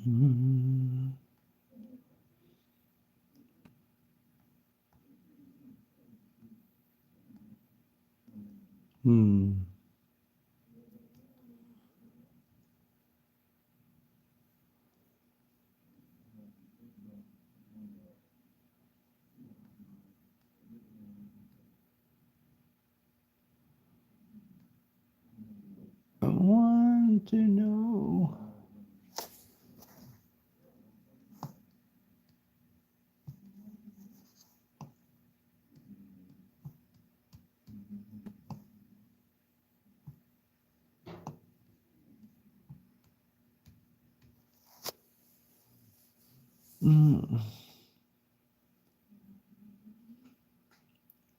Mm. Hmm. I want to know. Mm.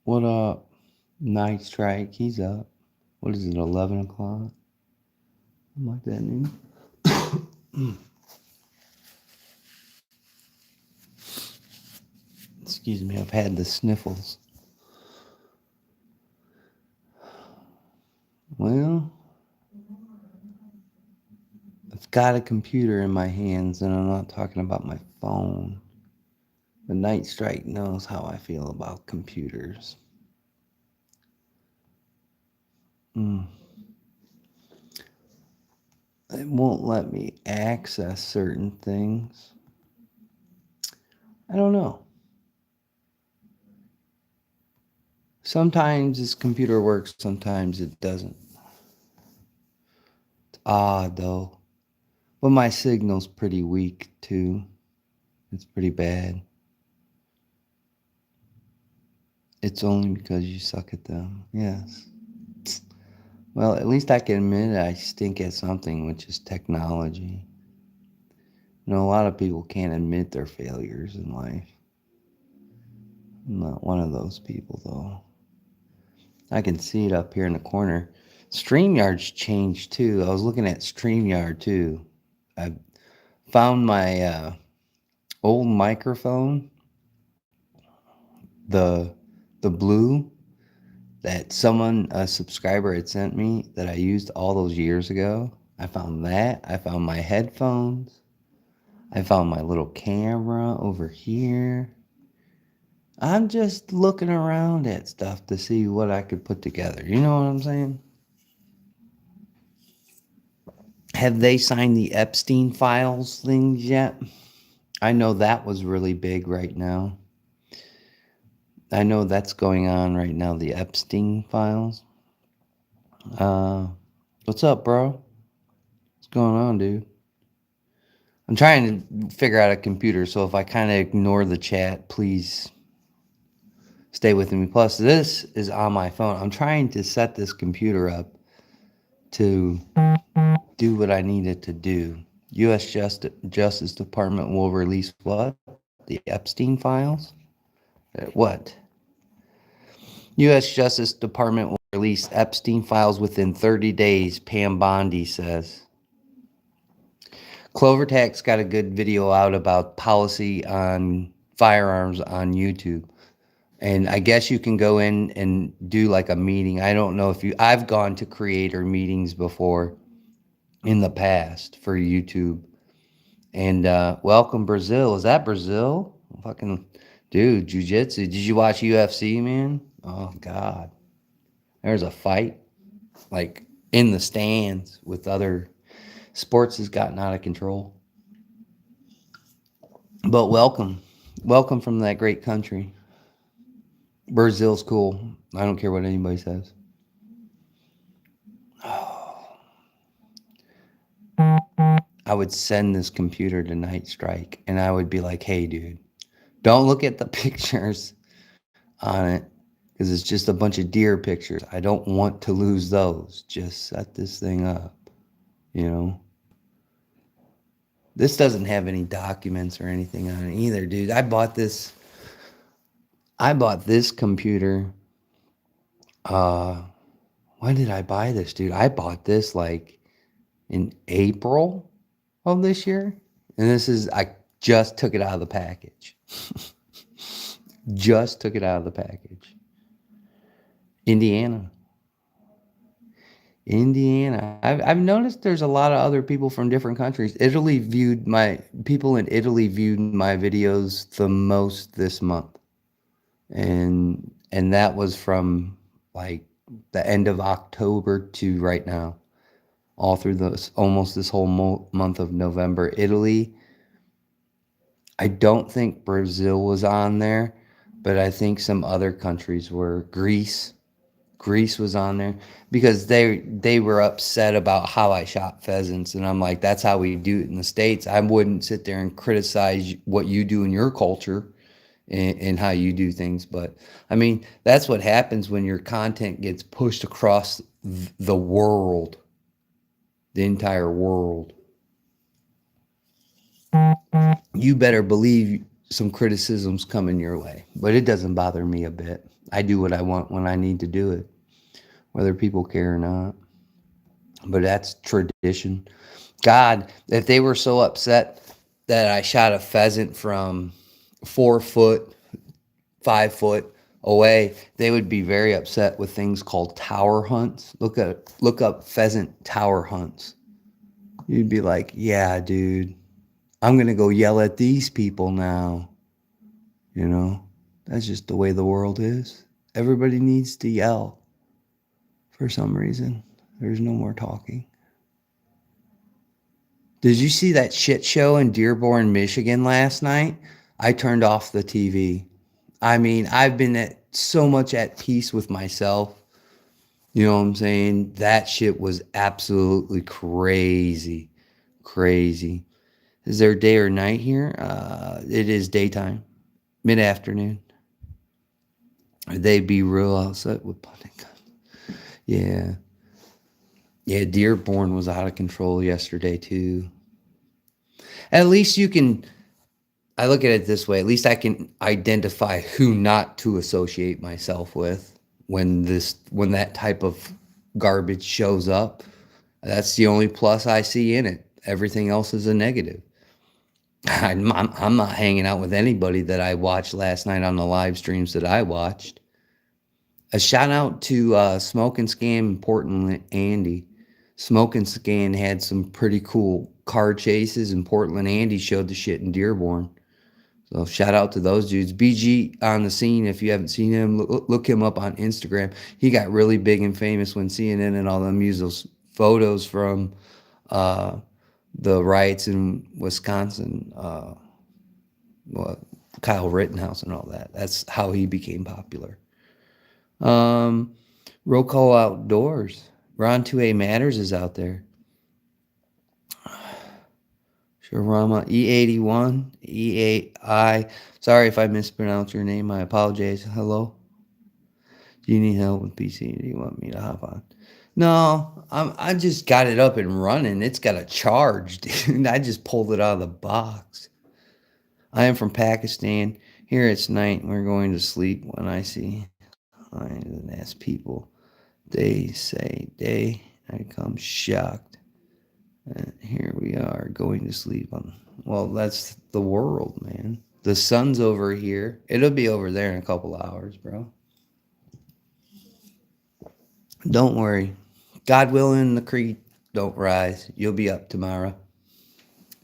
What up? Night Strike, he's up. What is it, 11 o'clock? Something like that, name. Excuse me, I've had the sniffles. Well, I've got a computer in my hands, and I'm not talking about my phone. The Night Strike knows how I feel about computers. Mm. It won't let me access certain things. I don't know. Sometimes this computer works, sometimes it doesn't. It's odd though. But my signal's pretty weak too. It's pretty bad. It's only because you suck at them. Yes. Well, at least I can admit I stink at something, which is technology. You know, a lot of people can't admit their failures in life. I'm not one of those people, though. I can see it up here in the corner. StreamYard's changed, too. I was looking at StreamYard, too. I found my old microphone, the the blue that someone, a subscriber had sent me that I used all those years ago. I found that. I found my headphones. I found my little camera over here. I'm just looking around at stuff to see what I could put together. You know what I'm saying? Have they signed the Epstein files things yet? I know that was really big right now. I know that's going on right now, the Epstein files. Uh, what's up, bro? What's going on, dude? I'm trying to figure out a computer, so if I kind of ignore the chat, please stay with me. Plus, this is on my phone. I'm trying to set this computer up to do what I need it to do. U.S. Justice Department will release what? The Epstein files? What? U.S. Justice Department will release Epstein files within 30 days, Pam Bondi says. CloverTax got a good video out about policy on firearms on YouTube. And I guess you can go in and do like a meeting. I don't know if I've gone to creator meetings before in the past for YouTube. And welcome Brazil. Is that Brazil? Fucking dude, jiu-jitsu. Did you watch UFC, man? Oh God. There's a fight like in the stands with other sports has gotten out of control. But welcome. Welcome from that great country. Brazil's cool. I don't care what anybody says. I would send this computer to Night Strike and I would be like, hey, dude, don't look at the pictures on it because it's just a bunch of deer pictures. I don't want to lose those. Just set this thing up, you know? This doesn't have any documents or anything on it either, dude. I bought this computer. Uh, when did I buy this, dude? I bought this like in April of this year. And I just took it out of the package. Just took it out of the package. Indiana. Indiana. I've noticed there's a lot of other people from different countries. People in Italy viewed my videos the most this month. And that was from like the end of October to right now, all through almost this whole month of November. Italy, I don't think Brazil was on there, but I think some other countries were. Greece was on there because they were upset about how I shot pheasants, and I'm like, that's how we do it in the States. I wouldn't sit there and criticize what you do in your culture and how you do things, but I mean, that's what happens when your content gets pushed across the world, the entire world. You better believe some criticism's coming your way, but it doesn't bother me a bit. I do what I want when I need to do it, whether people care or not. But that's tradition. God, if they were so upset that I shot a pheasant from 4 foot, 5 foot away, they would be very upset with things called tower hunts. Look up pheasant tower hunts. You'd be like, yeah, dude, I'm gonna go yell at these people now. You know, that's just the way the world is. Everybody needs to yell for some reason. There's no more talking. Did you see that shit show in Dearborn, Michigan last night? I turned off the TV. I mean, I've been so much at peace with myself. You know what I'm saying? That shit was absolutely crazy. Crazy. Is there day or night here? It is daytime, mid afternoon. They'd be real upset with punting guns. Yeah. Yeah, Dearborn was out of control yesterday, too. At least you can, I look at it this way, at least I can identify who not to associate myself with when that type of garbage shows up. That's the only plus I see in it. Everything else is a negative. I'm not hanging out with anybody that I watched last night on the live streams that I watched. A shout out to Smoke and Scam in Portland, Andy. Smoke and Scan had some pretty cool car chases in Portland. Andy showed the shit in Dearborn. So shout out to those dudes. BG on the scene. If you haven't seen him, look him up on Instagram. He got really big and famous when CNN and all them used those photos from uh, the riots in Wisconsin. Well, Kyle Rittenhouse and all that. That's how he became popular. RowCall Outdoors. Ron 2A Matters is out there. Sharama E81 E8I. Sorry if I mispronounced your name. I apologize. Hello. Do you need help with PC? Do you want me to hop on? No, I just got it up and running. It's got a charge, dude. I just pulled it out of the box. I am from Pakistan. Here it's night and we're going to sleep. When I see lines and ask people, they say day. I come shocked. And here we are going to sleep on. Well, that's the world, man. The sun's over here. It'll be over there in a couple hours, bro. Don't worry. God willing, the creek don't rise. You'll be up tomorrow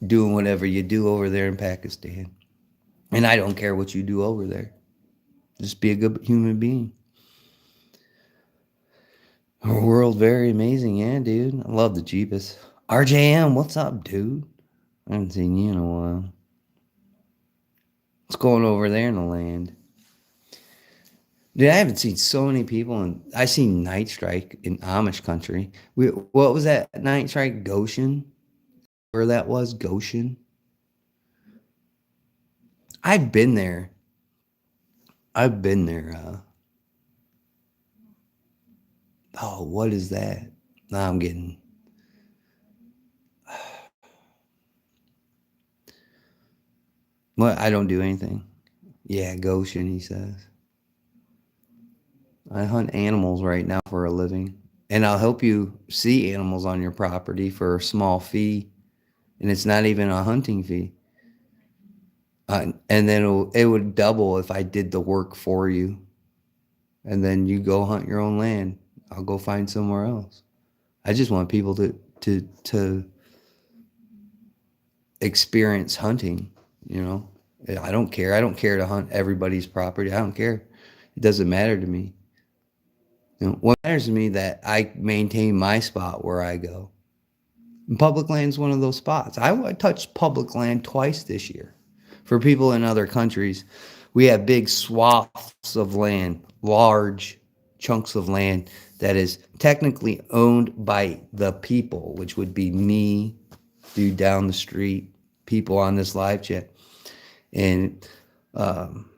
doing whatever you do over there in Pakistan. And I don't care what you do over there. Just be a good human being. Our world very amazing, yeah, dude. I love the Jeepus. RJM, what's up, dude? I haven't seen you in a while. What's going over there in the land? Dude, I haven't seen so many people, and I seen Night Strike in Amish country. What was that Night Strike? Goshen? Where that was? Goshen? I've been there. I've been there. Oh, what is that? Now I'm getting. What? I don't do anything. Yeah, Goshen, he says. I hunt animals right now for a living. And I'll help you see animals on your property for a small fee. And it's not even a hunting fee. And then it would double if I did the work for you. And then you go hunt your own land. I'll go find somewhere else. I just want people to experience hunting, you know. I don't care. I don't care to hunt everybody's property. I don't care. It doesn't matter to me. You know, what matters to me that I maintain my spot where I go. And public land is one of those spots. I touched public land twice this year. For people in other countries, we have big swaths of land, large chunks of land that is technically owned by the people, which would be me, dude down the street, people on this live chat. And um,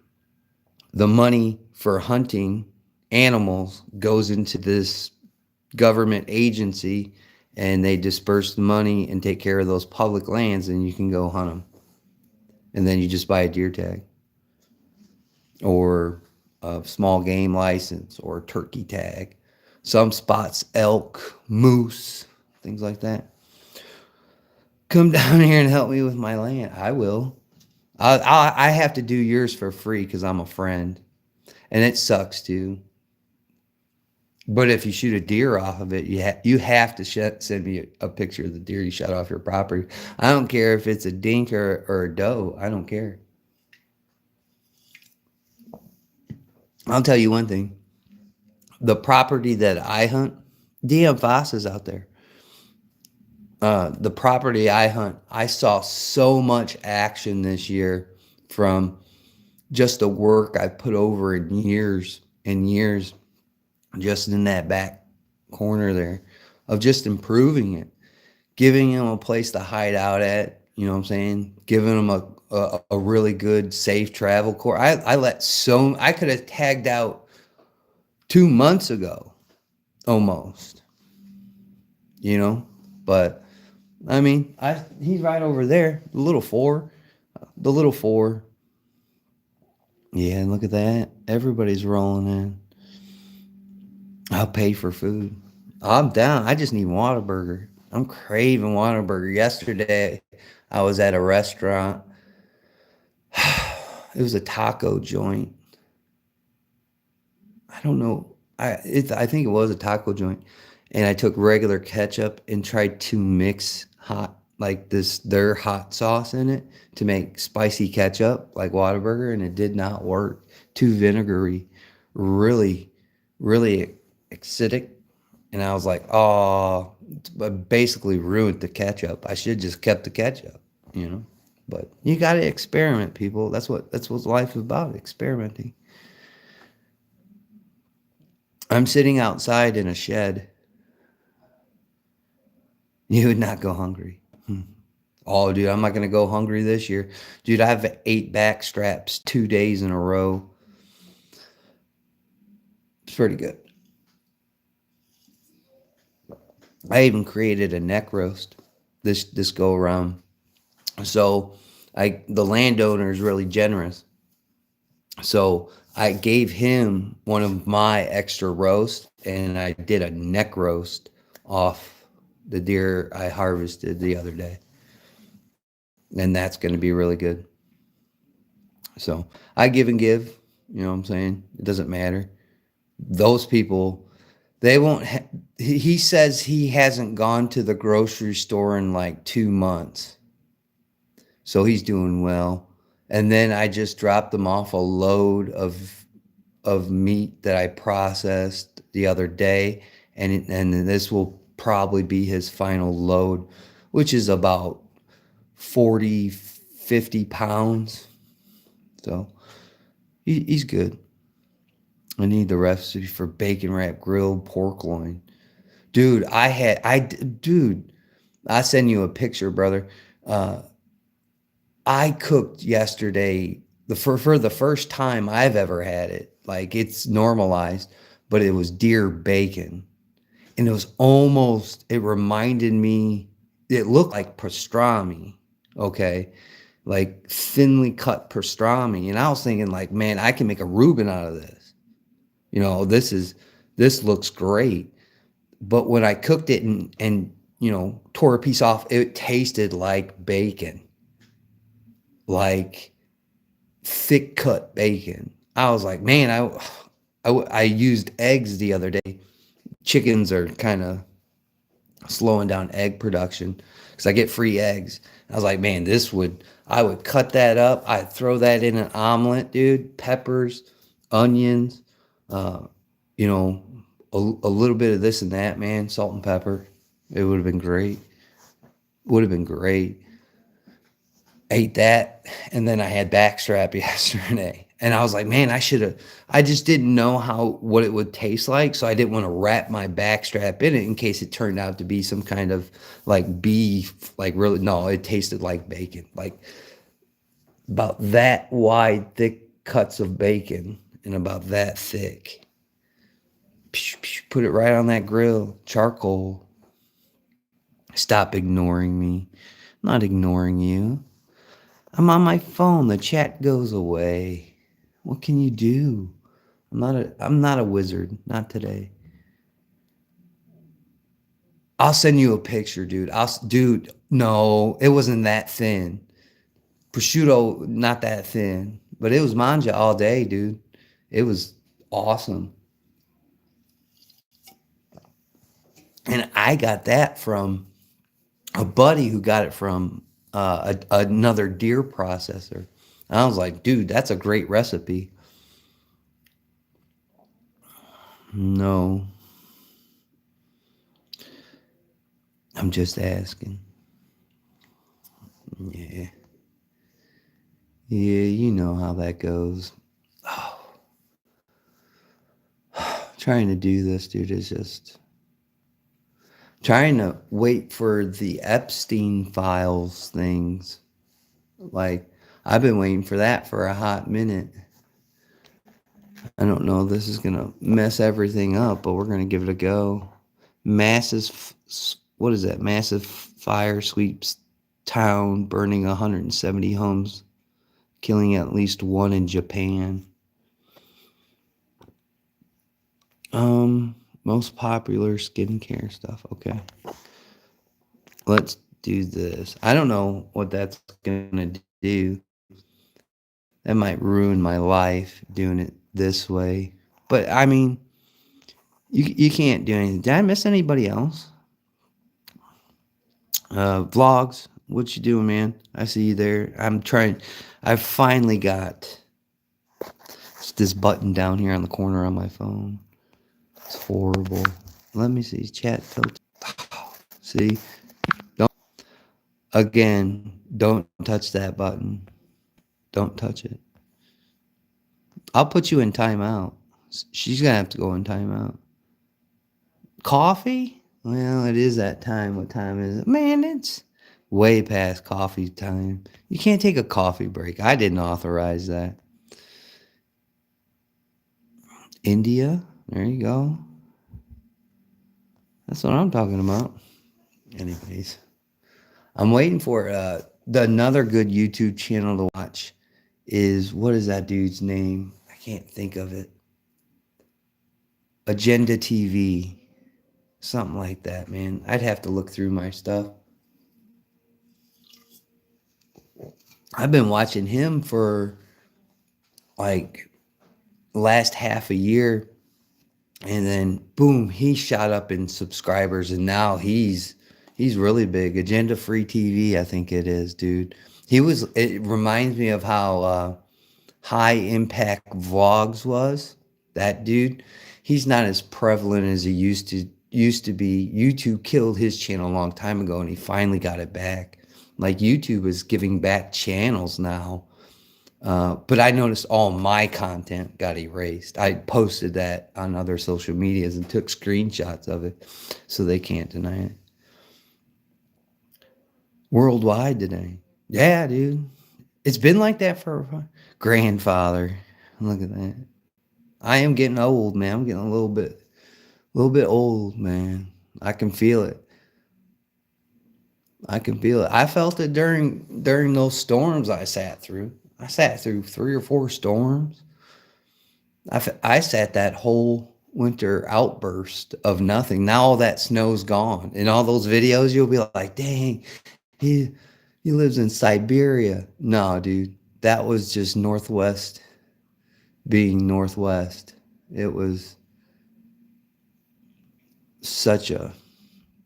the money for hunting animals goes into this government agency, and they disperse the money and take care of those public lands, and you can go hunt them. And then you just buy a deer tag or a small game license or a turkey tag. Some spots, elk, moose, things like that. Come down here and help me with my land. I will. I have to do yours for free because I'm a friend. And it sucks too. But if you shoot a deer off of it, you have to send me a picture of the deer you shot off your property. I don't care if it's a dink or a doe. I don't care. I'll tell you one thing. The property that I hunt, DM Foss is out there. The property I hunt, I saw so much action this year from just the work I put over in years and years, just in that back corner there, of just improving it, giving them a place to hide out at. You know what I'm saying? Giving them a really good safe travel course. I could have tagged out 2 months ago, almost. You know, but I mean, he's right over there, the little four. The little four. Yeah, and look at that. Everybody's rolling in. I'll pay for food. I'm down. I just need Whataburger. I'm craving Whataburger. Yesterday, I was at a restaurant. It was a taco joint. I don't know. I think it was a taco joint. And I took regular ketchup and tried to mix their hot sauce in it to make spicy ketchup like Whataburger, and it did not work. Too vinegary, really, really acidic. And I was like, oh, but basically ruined the ketchup. I should just kept the ketchup, you know. But you got to experiment, people. That's what life is about, experimenting. I'm sitting outside in a shed. You would not go hungry. Oh, dude, I'm not going to go hungry this year. Dude, I've ate back straps 2 days in a row. It's pretty good. I even created a neck roast this go around. So the landowner is really generous. So I gave him one of my extra roasts, and I did a neck roast off the deer I harvested the other day. And that's going to be really good. So I give and give, you know what I'm saying? It doesn't matter. Those people, they won't, he says he hasn't gone to the grocery store in like 2 months. So he's doing well. And then I just dropped them off a load of meat that I processed the other day. And this will probably be his final load, which is about 40, 50 pounds. So he's good. I need the recipe for bacon wrap grilled pork loin. Dude, I send you a picture, brother. I cooked yesterday for the first time I've ever had it. Like, it's normalized, but it was deer bacon. And it reminded me, it looked like pastrami, okay? Like thinly cut pastrami. And I was thinking, like, man, I can make a Reuben out of this. You know, this looks great. But when I cooked it and tore a piece off, it tasted like bacon, like thick cut bacon. I was like, man, I used eggs the other day. Chickens are kind of slowing down egg production because I get free eggs. I was like, man, I would cut that up. I'd throw that in an omelet, dude. Peppers, onions, uh, you know, a little bit of this and that, man. Salt and pepper. It would have been great. Would have been great. Ate that, and then I had backstrap yesterday. And I was like, man, I just didn't know what it would taste like. So I didn't want to wrap my backstrap in it in case it turned out to be some kind of like beef, like really, no, it tasted like bacon, like about that wide, thick cuts of bacon and about that thick. Put it right on that grill, charcoal. Stop ignoring me. I'm not ignoring you. I'm on my phone. The chat goes away. What can you do? I'm not a wizard. Not today. I'll send you a picture, dude. Dude, no, it wasn't that thin. Prosciutto, not that thin. But it was manja all day, dude. It was awesome. And I got that from a buddy who got it from another deer processor. And I was like, dude, that's a great recipe. No, I'm just asking. Yeah. Yeah, you know how that goes. Oh, trying to do this, dude, is just trying to wait for the Epstein files things. Like, I've been waiting for that for a hot minute. I don't know. This is going to mess everything up, but we're going to give it a go. What is that? Massive fire sweeps town, burning 170 homes, killing at least one in Japan. Most popular skincare stuff. Okay. Let's do this. I don't know what that's gonna do. That might ruin my life doing it this way. But I mean, you can't do anything. Did I miss anybody else? Vlogs. What you doing, man? I see you there. I finally got this button down here on the corner on my phone. It's horrible. Let me see. Chat filter. See? Don't touch that button. Don't touch it. I'll put you in timeout. She's gonna have to go in timeout. Coffee? Well, it is that time. What time is it? Man, it's way past coffee time. You can't take a coffee break. I didn't authorize that. India? There you go. That's what I'm talking about. Anyways, I'm waiting for another good YouTube channel to watch is, what is that dude's name? I can't think of it. Agenda TV. Something like that, man. I'd have to look through my stuff. I've been watching him for like last half a year, and then boom, he shot up in subscribers, and now he's really big. Agenda Free TV, I think it is, dude. It reminds me of how High Impact Vlogs was. That dude, he's not as prevalent as he used to be. YouTube killed his channel a long time ago, and he finally got it back. Like, YouTube is giving back channels now. But I noticed all my content got erased. I posted that on other social medias and took screenshots of it, so they can't deny it. Worldwide today. Yeah, dude. It's been like that for a while. Grandfather. Look at that. I am getting old, man. I'm getting a little bit old, man. I can feel it. I can feel it. I felt it during those storms I sat through. I sat through 3 or 4 storms. I sat that whole winter outburst of nothing. Now all that snow's gone. In all those videos, you'll be like, dang, he lives in Siberia. No, dude, that was just Northwest being Northwest. It was such a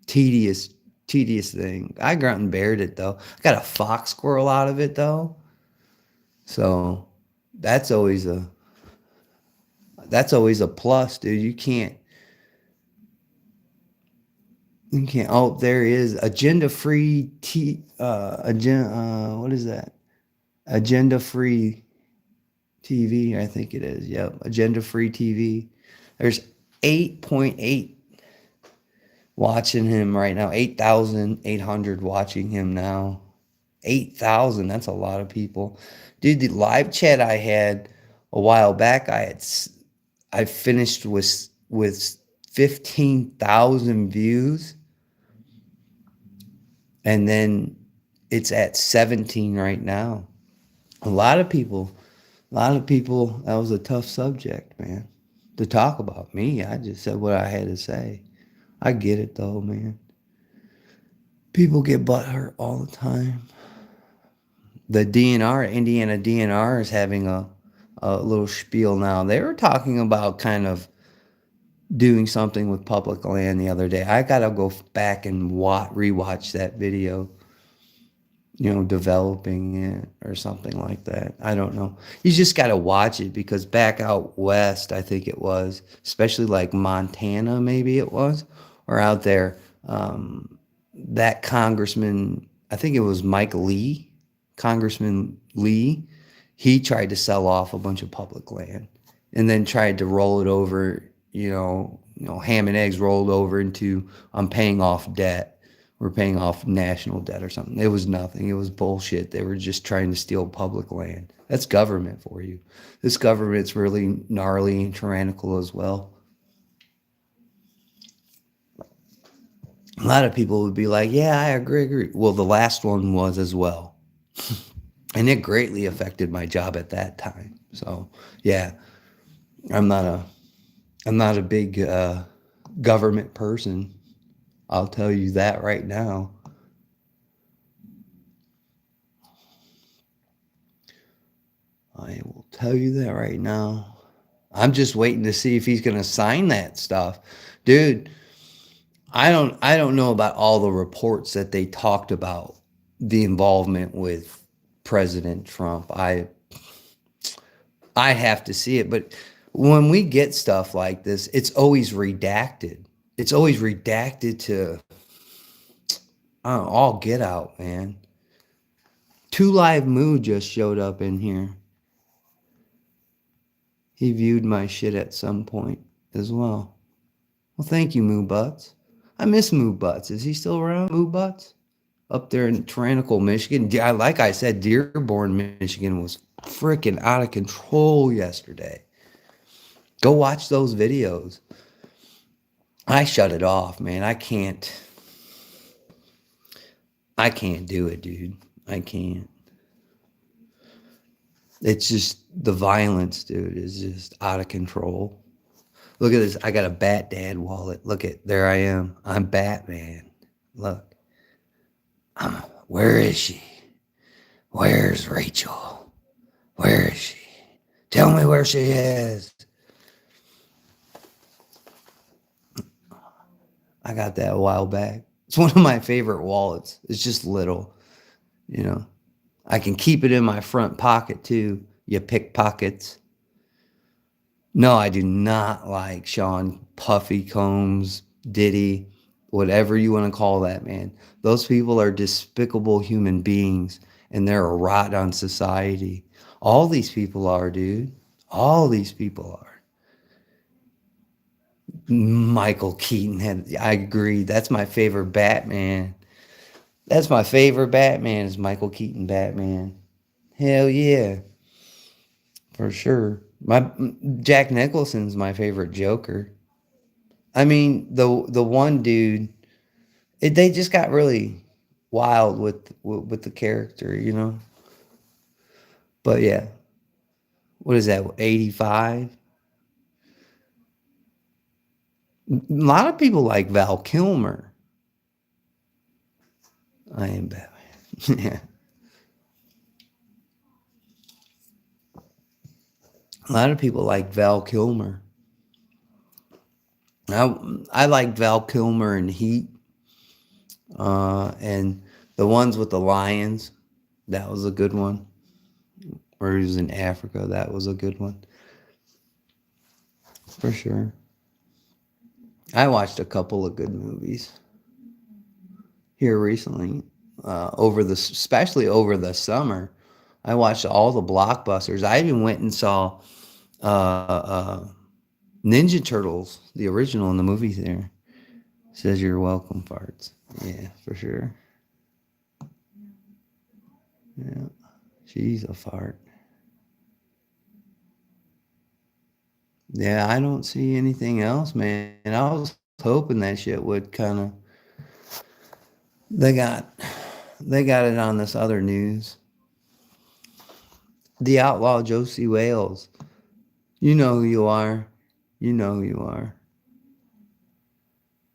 tedious, tedious thing. I grunt and bared it though. I got a fox squirrel out of it though. So that's always a plus, dude. You can't. Oh, there is agenda free agenda. What is that? Agenda free TV. I think it is. Yep, agenda free TV. There's 8.8 watching him right now. 8,800 watching him now. 8,000. That's a lot of people, dude. The live chat I had a while back, I finished with 15,000 views, and then it's at 17 right now. A lot of people. That was a tough subject, man, to talk about. Me, I just said what I had to say. I get it though, man. People get butthurt all the time. The DNR, Indiana DNR, is having a little spiel now. They were talking about kind of doing something with public land the other day. I gotta go back and rewatch that video. Developing it or something like that. I don't know. You just gotta watch it, because back out west, I think it was, especially like Montana, maybe it was, or out there, that congressman, I think it was Mike Lee, Congressman Lee, he tried to sell off a bunch of public land and then tried to roll it over, ham and eggs rolled over into, I'm paying off debt. We're paying off national debt or something. It was nothing. It was bullshit. They were just trying to steal public land. That's government for you. This government's really gnarly and tyrannical as well. A lot of people would be like, yeah, I agree. Well, the last one was as well. And it greatly affected my job at that time. So, yeah, I'm not a big government person. I'll tell you that right now. I will tell you that right now. I'm just waiting to see if he's going to sign that stuff. Dude, I don't know about all the reports that they talked about the involvement with President Trump. I have to see it, but when we get stuff like this, it's always redacted. It's always redacted to all get out, man. Two Live Moo just showed up in here. He viewed my shit at some point as well. Well, thank you, Moo Butts. I miss Moo Butts. Is he still around, Moo Butts? Up there in Tyrannical, Michigan. Like I said, Dearborn, Michigan was freaking out of control yesterday. Go watch those videos. I shut it off, man. I can't do it, dude. I can't. It's just the violence, dude, is just out of control. Look at this. I got a Bat Dad wallet. Look at, there I am. I'm Batman. Look. Where is she? Where's Rachel? Where is she? Tell me where she is. I got that a while back. It's one of my favorite wallets. It's just little, I can keep it in my front pocket too. You pickpockets. No, I do not like Sean Puffy Combs, Diddy, whatever you want to call that, man. Those people are despicable human beings, and they're a rot on society. All these people are, dude. All these people are. Michael Keaton I agree. That's my favorite Batman. That's my favorite Batman is Michael Keaton Batman. Hell yeah. For sure. Jack Nicholson's my favorite Joker. I mean, the one dude, they just got really wild with the character, But yeah. What is that? 85? A lot of people like Val Kilmer. I am Batman. Yeah. A lot of people like Val Kilmer. I like Val Kilmer in Heat. And the ones with the lions, that was a good one. Where he was in Africa, that was a good one for sure. I watched a couple of good movies here recently, especially over the summer. I watched all the blockbusters. I even went and saw uh, uh, Ninja Turtles, the original in the movie theater. Says you're welcome, farts. Yeah, for sure. Yeah, she's a fart. Yeah, I don't see anything else, man. I was hoping that shit would kind of. They got, they got it on this other news. The outlaw Josie Wales. You know who you are. You know who you are.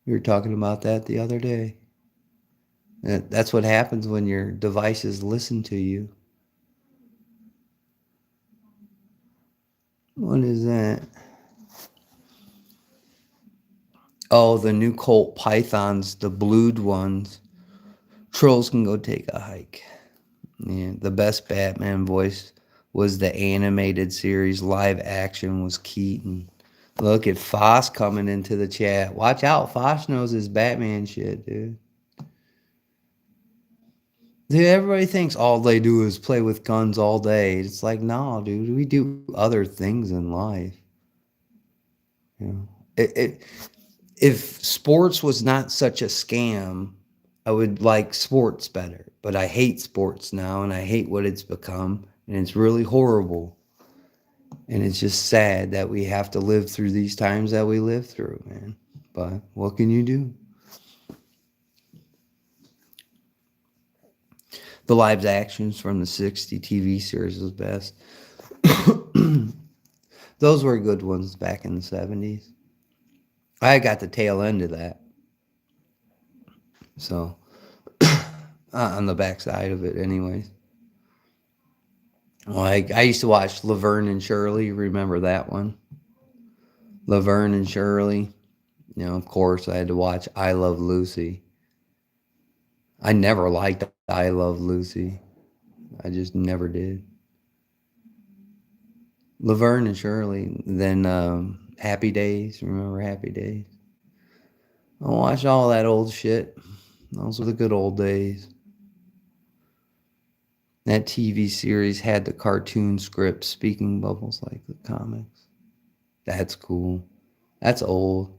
We were talking about that the other day. That's what happens when your devices listen to you. What is that? Oh, the new Colt Pythons, the blued ones. Trolls can go take a hike. Yeah, the best Batman voice was the animated series. Live action was Keaton. Look at Foss coming into the chat. Watch out, Foss knows his Batman shit, dude. Dude, everybody thinks all they do is play with guns all day. It's like, no, dude, we do other things in life. You know, if sports was not such a scam, I would like sports better. But I hate sports now, and I hate what it's become, and it's really horrible. And it's just sad that we have to live through these times that we live through, man. But what can you do? The live actions from the 60 TV series was best. Those were good ones back in the 70s. I got the tail end of that. So, on the backside of it, anyways. Like, I used to watch Laverne and Shirley. Remember that one? Laverne and Shirley. You know, of course, I had to watch I Love Lucy. I never liked I Love Lucy. I just never did. Laverne and Shirley. Then Happy Days. Remember Happy Days? I watched all that old shit. Those were the good old days. That TV series had the cartoon script speaking bubbles like the comics. That's cool. That's old.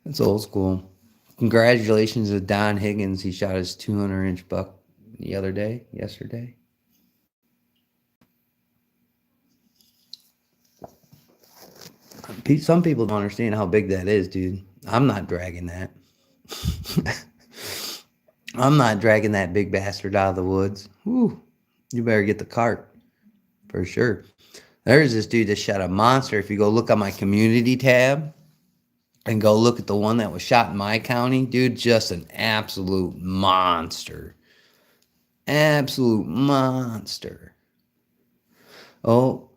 That's old school. Congratulations to Don Higgins. He shot his 200-inch buck yesterday. Some people don't understand how big that is, dude. I'm not dragging that. I'm not dragging that big bastard out of the woods. Whew. You better get the cart for sure. There's this dude that shot a monster. If you go look on my community tab and go look at the one that was shot in my county, dude, just an absolute monster. Absolute monster. Oh,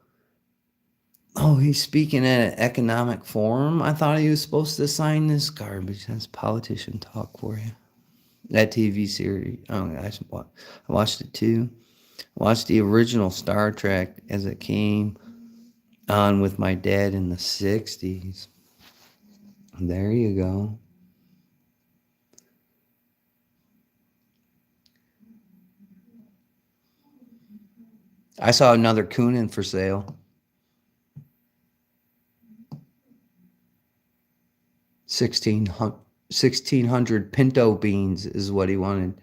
he's speaking at an economic forum. I thought he was supposed to sign this garbage. That's politician talk for you. That TV series. Oh, I watched it too. I watched the original Star Trek as it came on with my dad in the 60s. There you go. I saw another Coonan for sale. 1600 pinto beans is what he wanted.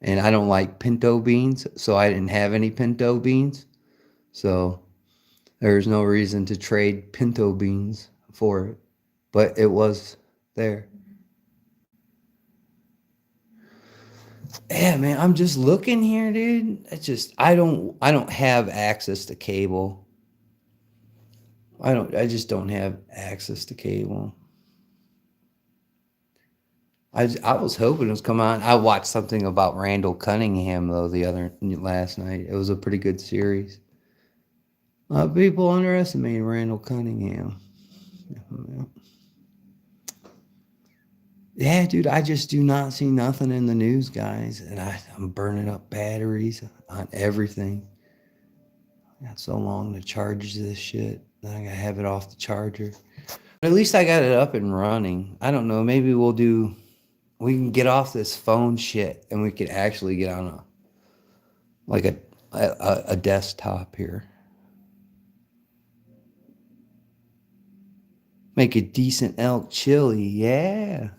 And I don't like pinto beans, so I didn't have any pinto beans. So there's no reason to trade pinto beans for it. But it was there. Yeah, man, I'm just looking here, dude. I don't have access to cable. I just don't have access to cable. I was hoping it was come on. I watched something about Randall Cunningham though last night. It was a pretty good series. People underestimate Randall Cunningham. Yeah, dude, I just do not see nothing in the news, guys. And I'm burning up batteries on everything. I got so long to charge this shit. Then I gotta have it off the charger. But at least I got it up and running. I don't know. Maybe we can get off this phone shit and we could actually get on like a desktop here. Make a decent elk chili. Yeah.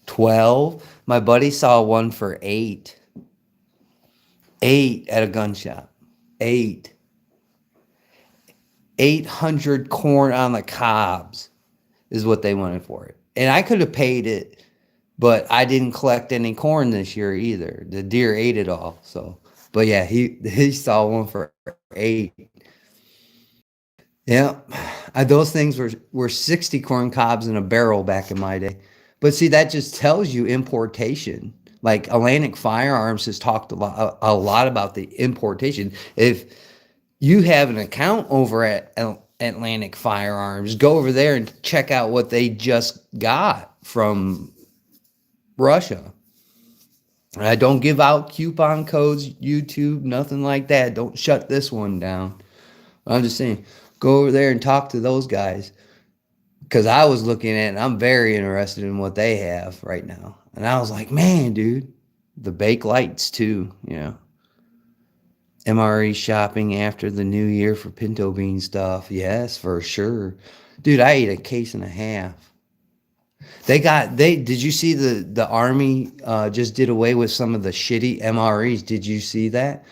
12. My buddy saw one for 8. 8 at a gun shop. 8. 800 corn on the cobs is what they wanted for it. And I could have paid it, but I didn't collect any corn this year either. The deer ate it all. So, but yeah, he saw one for 8. Yeah, those things were 60 corn cobs in a barrel back in my day. But see, that just tells you importation. Like Atlantic Firearms has talked a lot about the importation. If you have an account over at Atlantic Firearms, go over there and check out what they just got from Russia. I don't give out coupon codes, YouTube, nothing like that. Don't shut this one down. I'm just saying, go over there and talk to those guys. Because I was looking at it, and I'm very interested in what they have right now. And I was like, man, dude, the bake lights too, MRE shopping after the new year for pinto bean stuff. Yes, for sure. Dude, I ate a case and a half. Did you see the army just did away with some of the shitty MREs? Did you see that?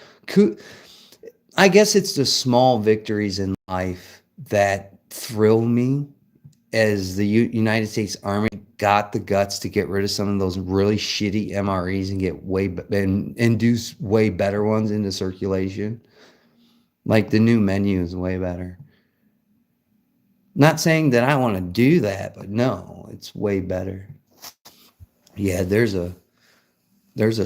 I guess it's the small victories in life that thrill me, as the United States Army got the guts to get rid of some of those really shitty MREs and get and induce way better ones into circulation. Like the new menu is way better. Not saying that I want to do that, but no, it's way better. Yeah, there's a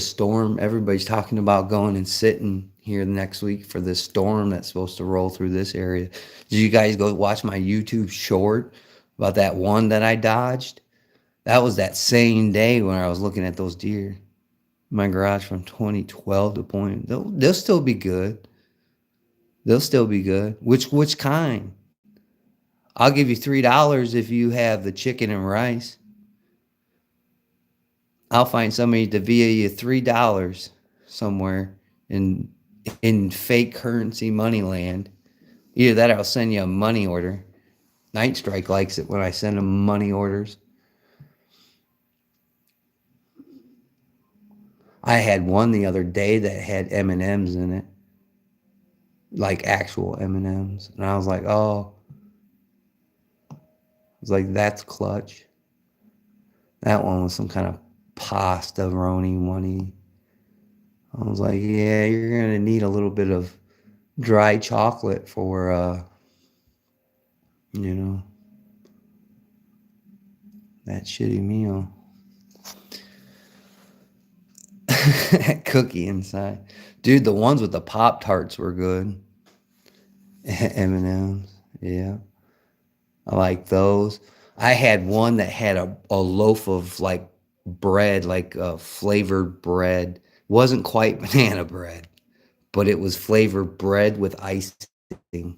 storm. Everybody's talking about going and sitting here next week for this storm that's supposed to roll through this area. Did you guys go watch my YouTube short about that one that I dodged? That was that same day when I was looking at those deer in my garage from 2012 to point. They'll still be good. They'll still be good. Which kind? I'll give you $3 if you have the chicken and rice. I'll find somebody to via you $3 somewhere in fake currency money land. Either that or I'll send you a money order. Night Strike likes it when I send them money orders. I had one the other day that had M&Ms in it. Like actual M&Ms. And I was like, oh. I was like, that's clutch. That one was some kind of pasta roni money. I was like, yeah, you're going to need a little bit of dry chocolate for, that shitty meal. Cookie inside. Dude, the ones with the Pop-Tarts were good. M&Ms, yeah. I like those. I had one that had a loaf of like bread, like flavored bread. Wasn't quite banana bread, but it was flavored bread with icing.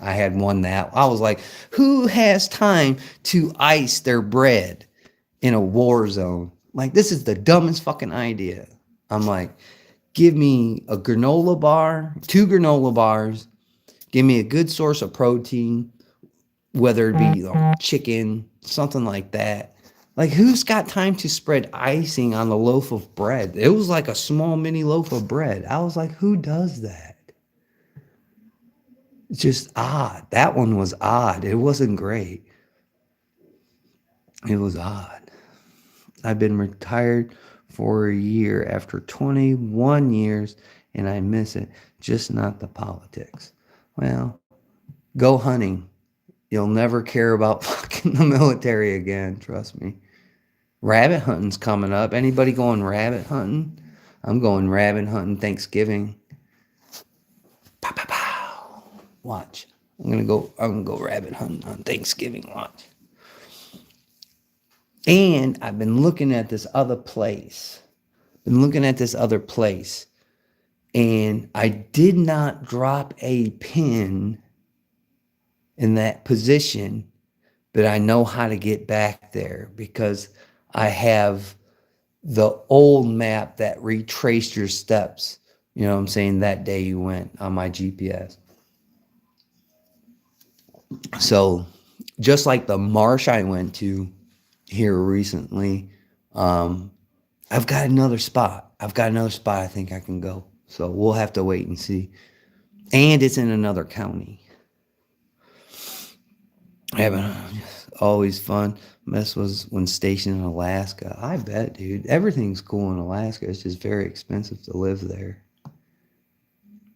I had one that I was like, who has time to ice their bread in a war zone? Like, this is the dumbest fucking idea. I'm like, give me a granola bar, 2 granola bars, give me a good source of protein, whether it be chicken, something like that. Like, who's got time to spread icing on a loaf of bread? It was like a small mini loaf of bread. I was like, who does that? It's just odd. That one was odd. It wasn't great. It was odd. I've been retired for a year after 21 years, and I miss it. Just not the politics. Well, go hunting. You'll never care about fucking the military again, trust me. Rabbit hunting's coming up. Anybody going rabbit hunting? I'm going rabbit hunting Thanksgiving. Pow, pow, pow. Watch. I'm gonna go rabbit hunting on Thanksgiving. Watch. And I've been looking at this other place. Been looking at this other place. And I did not drop a pin in that position, but I know how to get back there because I have the old map that retraced your steps. You know what I'm saying? That day you went on my GPS. So just like the marsh I went to here recently, um, I've got another spot. I've got another spot I think I can go. So we'll have to wait and see. And it's in another county. Having always fun. Mess was when stationed in Alaska. I bet, dude. Everything's cool in Alaska. It's just very expensive to live there.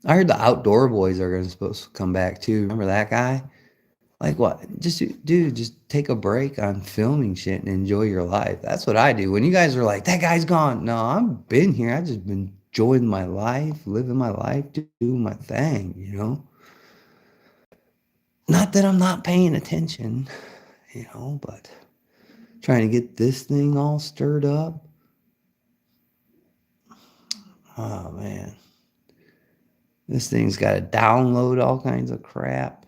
I heard the outdoor boys are gonna supposed to come back too. Remember that guy? Like what? Just dude, just take a break on filming shit and enjoy your life. That's what I do. When you guys are like, that guy's gone. No, I've been here. I just been enjoying my life, living my life, doing my thing, you know? Not that I'm not paying attention, you know, but trying to get this thing all stirred up. Oh man. This thing's got to download all kinds of crap.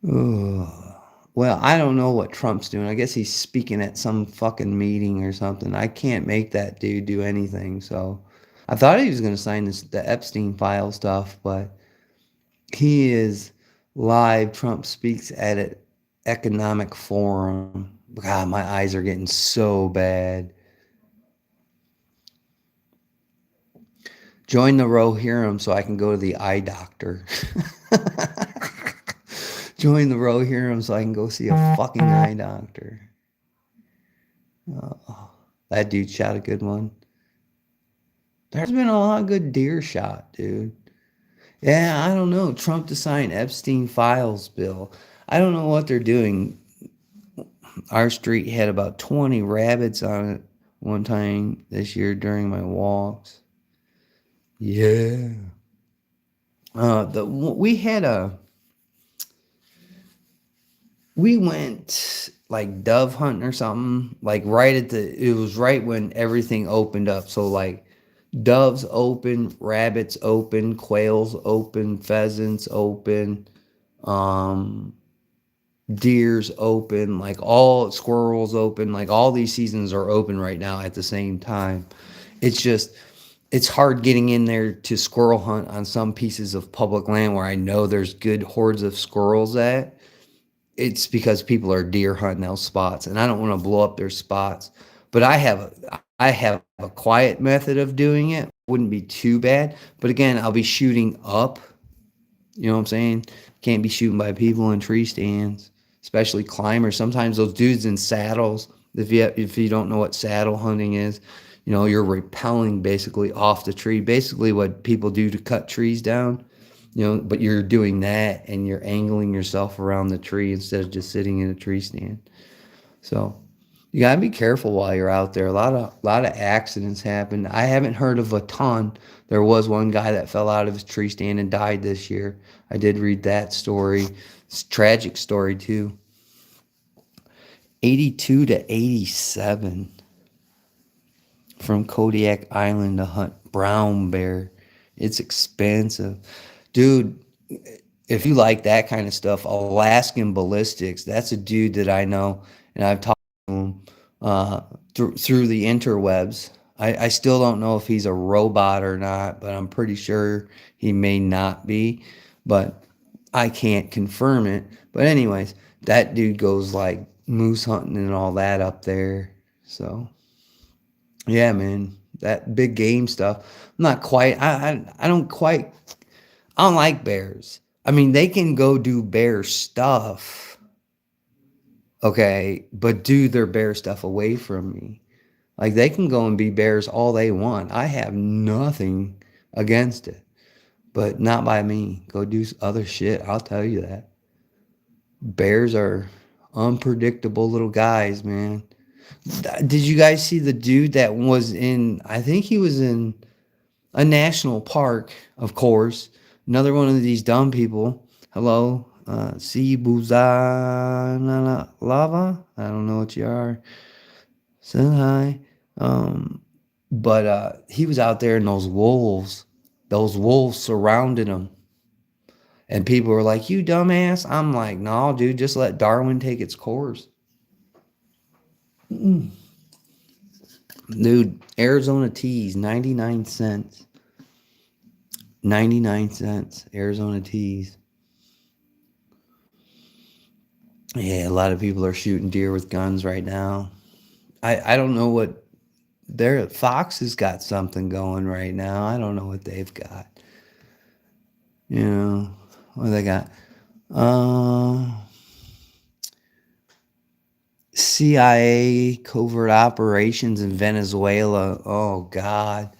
Ugh. Well, I don't know what Trump's doing. I guess he's speaking at some fucking meeting or something. I can't make that dude do anything. So I thought he was going to sign the Epstein file stuff, but he is live. Trump speaks at an economic forum. God, my eyes are getting so bad. Join the Rohirrim so I can go to the eye doctor. Join the Rohirrim so I can go see a fucking eye doctor. Oh, that dude shot a good one. There's been a lot of good deer shot, dude. Yeah, I don't know. Trump to sign Epstein files bill. I don't know what they're doing. Our street had about 20 rabbits on it one time this year during my walks. Yeah. We went like dove hunting or something, like it was right when everything opened up. So like doves open, rabbits open, quails open, pheasants open, um, deers open, like all squirrels open, like all these seasons are open right now at the same time. It's just, it's hard getting in there to squirrel hunt on some pieces of public land where I know there's good hordes of squirrels at. It's because people are deer hunting those spots, and I don't want to blow up their spots. But I have a quiet method of doing it. Wouldn't be too bad. But again, I'll be shooting up. You know what I'm saying? Can't be shooting by people in tree stands, especially climbers. Sometimes those dudes in saddles. If you don't know what saddle hunting is, you know you're rappelling basically off the tree. Basically, what people do to cut trees down. You know, but you're doing that and you're angling yourself around the tree instead of just sitting in a tree stand. So you gotta be careful while you're out there. A lot of accidents happen. I haven't heard of a ton. There was one guy that fell out of his tree stand and died this year. I did read that story. It's a tragic story too. 82 to 87 from Kodiak Island to hunt brown bear. It's expensive. Dude, if you like that kind of stuff, Alaskan Ballistics, that's a dude that I know, and I've talked to him through the interwebs. I still don't know if he's a robot or not, but I'm pretty sure he may not be, but I can't confirm it. But anyways, that dude goes like moose hunting and all that up there. So yeah, man, that big game stuff. I'm not quite. I don't like bears. I mean, they can go do bear stuff, okay, but do their bear stuff away from me. Like they can go and be bears all they want. I have nothing against it, but not by me. Go do other shit. I'll tell you that. Bears are unpredictable little guys, man. Did you guys see the dude that was in, I think he was in a national park, of course. Another one of these dumb people. Hello. Si Buzana Lava. I don't know what you are. Said hi. Um, but he was out there and those wolves surrounded him. And people were like, "You dumbass." I'm like, "No, dude, just let Darwin take its course." Dude, Arizona teas, 99 cents. 99 cents, Arizona teas. Yeah, a lot of people are shooting deer with guns right now. I don't know what their Fox has got something going right now. I don't know what they've got. You know, what do they got? Uh, CIA covert operations in Venezuela. Oh God.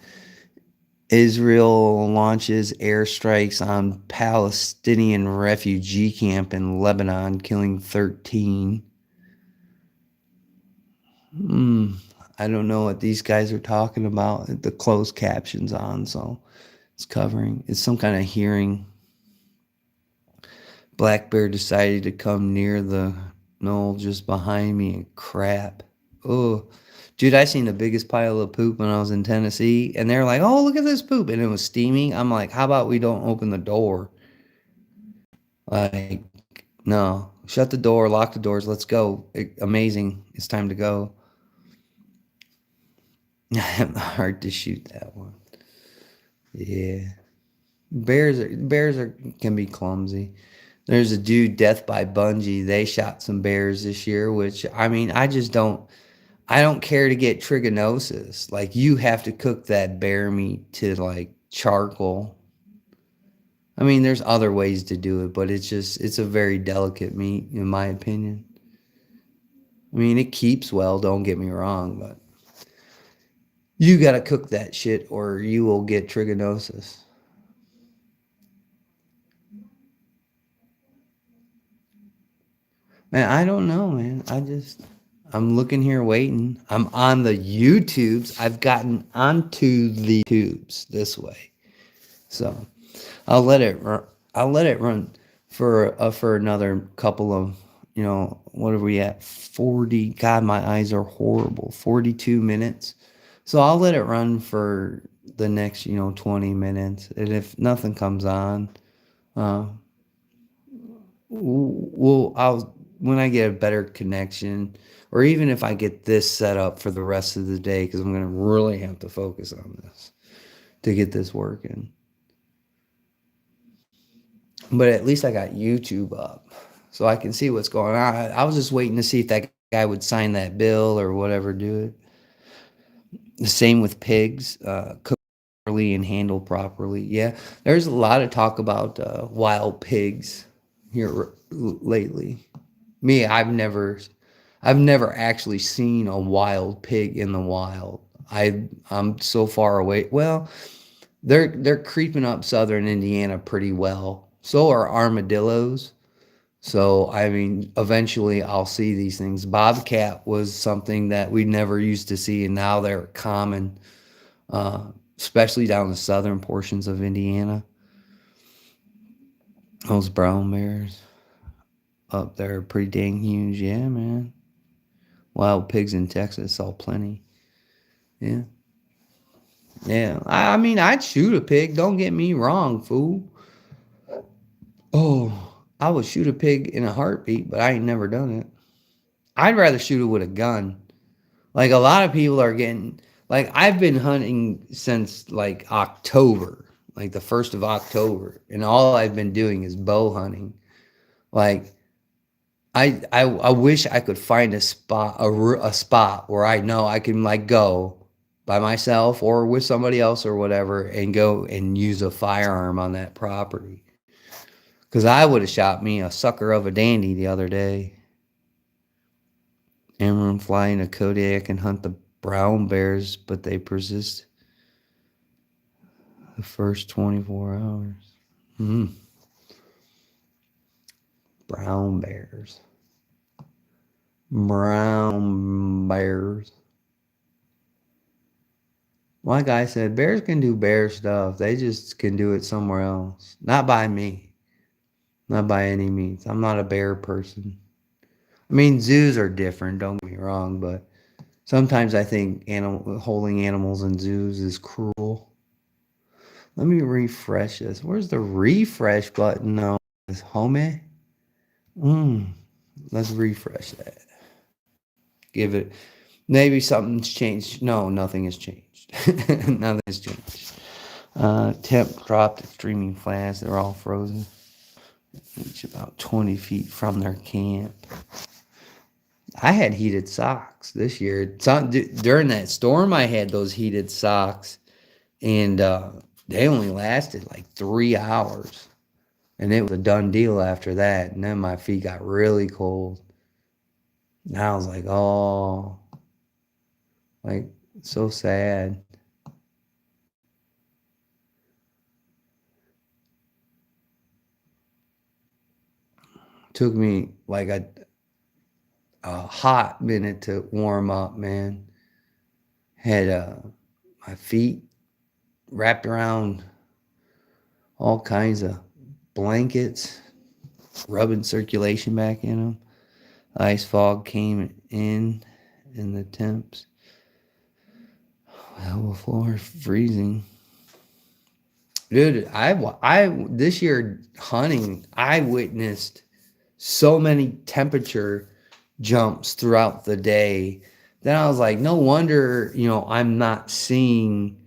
Israel launches airstrikes on Palestinian refugee camp in Lebanon, killing 13. Hmm. I don't know what these guys are talking about. The closed captions on, so it's some kind of hearing. Black bear decided to come near the knoll just behind me and crap. Oh, dude, I seen the biggest pile of poop when I was in Tennessee, and they're like, "Oh, look at this poop," and it was steaming. I'm like, "How about we don't open the door?" Like, no, shut the door, lock the doors, let's go. Amazing, it's time to go. Hard to shoot that one. Yeah, bears are can be clumsy. There's a dude, Death by Bungee. They shot some bears this year, which I mean, I don't care to get trichinosis. Like you have to cook that bear meat to like charcoal. I mean, there's other ways to do it, but it's a very delicate meat in my opinion. I mean, it keeps well, don't get me wrong, but you got to cook that shit or you will get trichinosis. Man, I don't know, man. I'm looking here waiting. I'm on the YouTubes. I've gotten onto the tubes this way. So I'll let it run. I'll let it run for another couple of, what are we at? 40. God, my eyes are horrible. 42 minutes. So I'll let it run for the next, 20 minutes. And if nothing comes on, uh, I'll when I get a better connection, or even if I get this set up for the rest of the day, because I'm gonna really have to focus on this to get this working. But at least I got YouTube up, so I can see what's going on. I was just waiting to see if that guy would sign that bill or whatever, do it. The same with pigs, cooked properly and handled properly. Yeah, there's a lot of talk about wild pigs here lately. Me, I've never actually seen a wild pig in the wild. I'm so far away. Well, they're creeping up southern Indiana pretty well. So are armadillos. So I mean, eventually I'll see these things. Bobcat was something that we never used to see, and now they're common, uh, especially down the southern portions of Indiana. Those brown bears up there are pretty dang huge. Yeah, man. Wild pigs in Texas saw plenty. Yeah. Yeah. I mean, I'd shoot a pig. Don't get me wrong, fool. Oh, I would shoot a pig in a heartbeat, but I ain't never done it. I'd rather shoot it with a gun. Like a lot of people are getting, like, I've been hunting since like October, like the 1st of October, and all I've been doing is bow hunting. Like, I wish I could find a spot where I know I can like go by myself or with somebody else or whatever and go and use a firearm on that property. Because I would have shot me a sucker of a dandy the other day. Amron flying a Kodiak and hunt the brown bears, but they persist the first 24 hours. Hmm. Brown bears. Brown bears. One guy said bears can do bear stuff. They just can do it somewhere else. Not by me. Not by any means. I'm not a bear person. I mean, zoos are different, don't get me wrong, but sometimes I think holding animals in zoos is cruel. Let me refresh this. Where's the refresh button now? Is homie? Let's refresh that. Give it. Maybe something's changed. No, nothing has changed. Nothing has changed. Temp dropped extremely fast. They're all frozen. Each about 20 feet from their camp. I had heated socks this year. During that storm, I had those heated socks, and they only lasted like 3 hours. And it was a done deal after that. And then my feet got really cold. And I was like, oh, like so sad. Took me like a hot minute to warm up, man. Had my feet wrapped around all kinds of blankets, rubbing circulation back in them. Ice fog came in the temps. Well, the floor is freezing. Dude, I this year hunting, I witnessed so many temperature jumps throughout the day. Then I was like, no wonder, I'm not seeing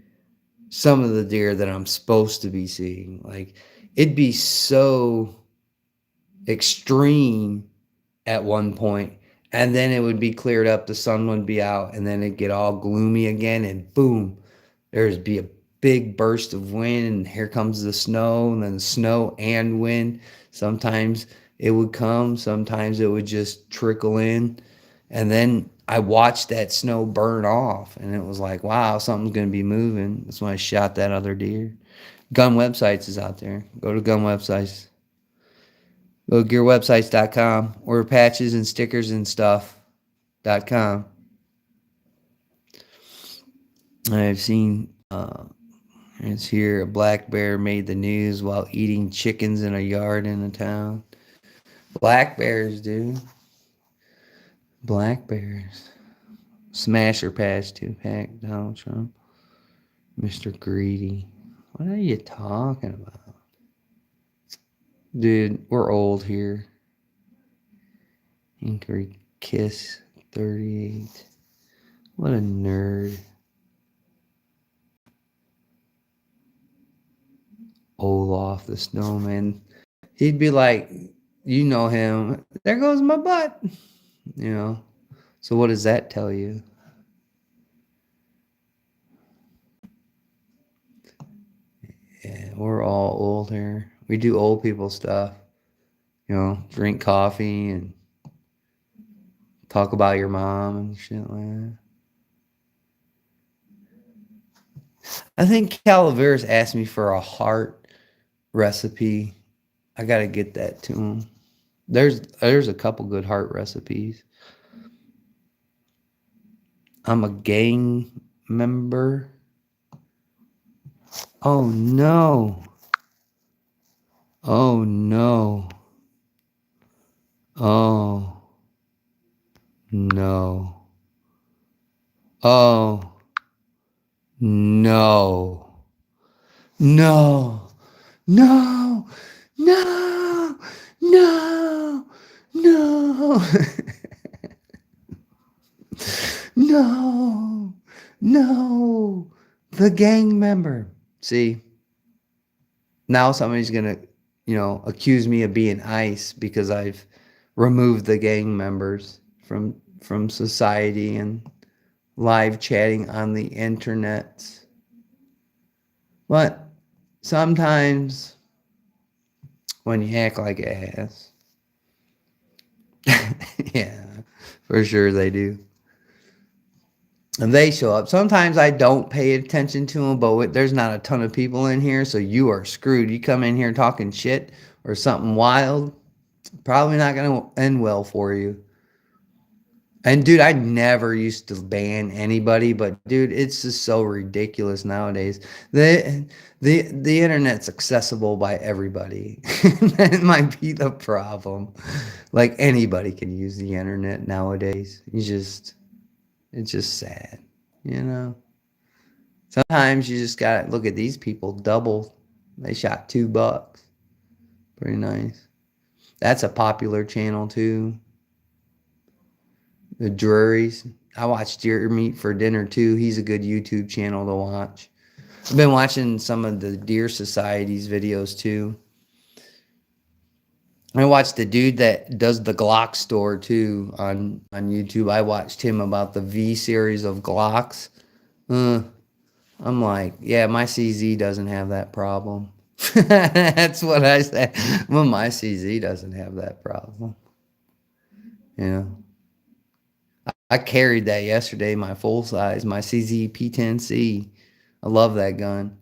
some of the deer that I'm supposed to be seeing. Like, it'd be so extreme at one point, and then it would be cleared up, the sun would be out, and then it'd get all gloomy again, and boom, there'd be a big burst of wind, and here comes the snow, and then snow and wind. Sometimes it would come, sometimes it would just trickle in, and then I watched that snow burn off, and it was like, wow, something's going to be moving. That's when I shot that other deer. Gun Websites is out there. Go to Gun Websites. Go to gearwebsites.com. Order patches and stickers and stuff.com. I've seen, it's here, a black bear made the news while eating chickens in a yard in a town. Black bears, dude. Black bears. Smasher patch 2-pack, Donald Trump. Mr. Greedy. What are you talking about? Dude, we're old here. Inquiry Kiss 38. What a nerd. Olaf the snowman. He'd be like, you know him. There goes my butt. So what does that tell you? Yeah, we're all old here. We do old people stuff. Drink coffee and talk about your mom and shit like that. I think Calaveras asked me for a heart recipe. I gotta get that to him. There's a couple good heart recipes. I'm a gang member. Oh no. Oh no. Oh no. Oh no. No. No. No. No. No. No. No. The gang member. See, now somebody's gonna, accuse me of being ICE because I've removed the gang members from society and live chatting on the internet. But sometimes when you act like an ass, yeah, for sure they do. And they show up. Sometimes I don't pay attention to them, but there's not a ton of people in here, so you are screwed. You come in here talking shit or something wild, probably not going to end well for you. And dude, I never used to ban anybody, but dude, it's just so ridiculous nowadays. The the internet's accessible by everybody. That might be the problem. Like anybody can use the internet nowadays. It's just sad, you know. Sometimes you just gotta look at these people double. They shot $2. Pretty nice. That's a popular channel too. The Drurys. I watch Deer Meat for Dinner too. He's a good YouTube channel to watch. I've been watching some of the Deer Society's videos too. I watched the dude that does the Glock store too on YouTube. I watched him about the V series of Glocks. Uh, I'm like, yeah, my CZ doesn't have that problem. That's what I said. Well, my CZ doesn't have that problem. You know, I carried that yesterday, my full size, my CZ P10C. I love that gun.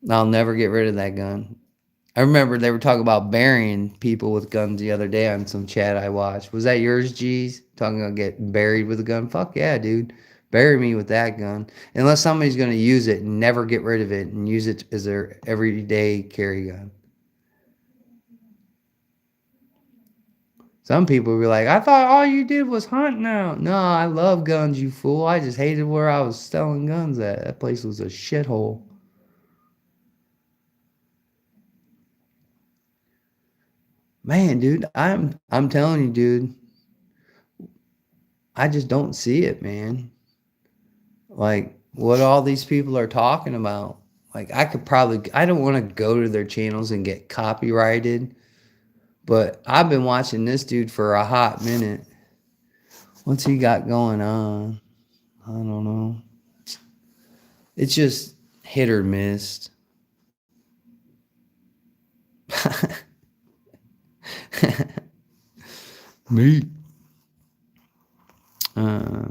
I'll never get rid of that gun. I remember they were talking about burying people with guns the other day on some chat I watched. Was that yours, G's? Talking about getting buried with a gun? Fuck yeah, dude. Bury me with that gun. Unless somebody's going to use it and never get rid of it and use it as their everyday carry gun. Some people will be like, I thought all you did was hunt now. No, I love guns, you fool. I just hated where I was selling guns at. That place was a shithole. Man, dude, I'm telling you, dude, I just don't see it, man. Like what all these people are talking about. Like I don't want to go to their channels and get copyrighted, but I've been watching this dude for a hot minute. What's he got going on? I don't know. It's just hit or miss. Me. Uh,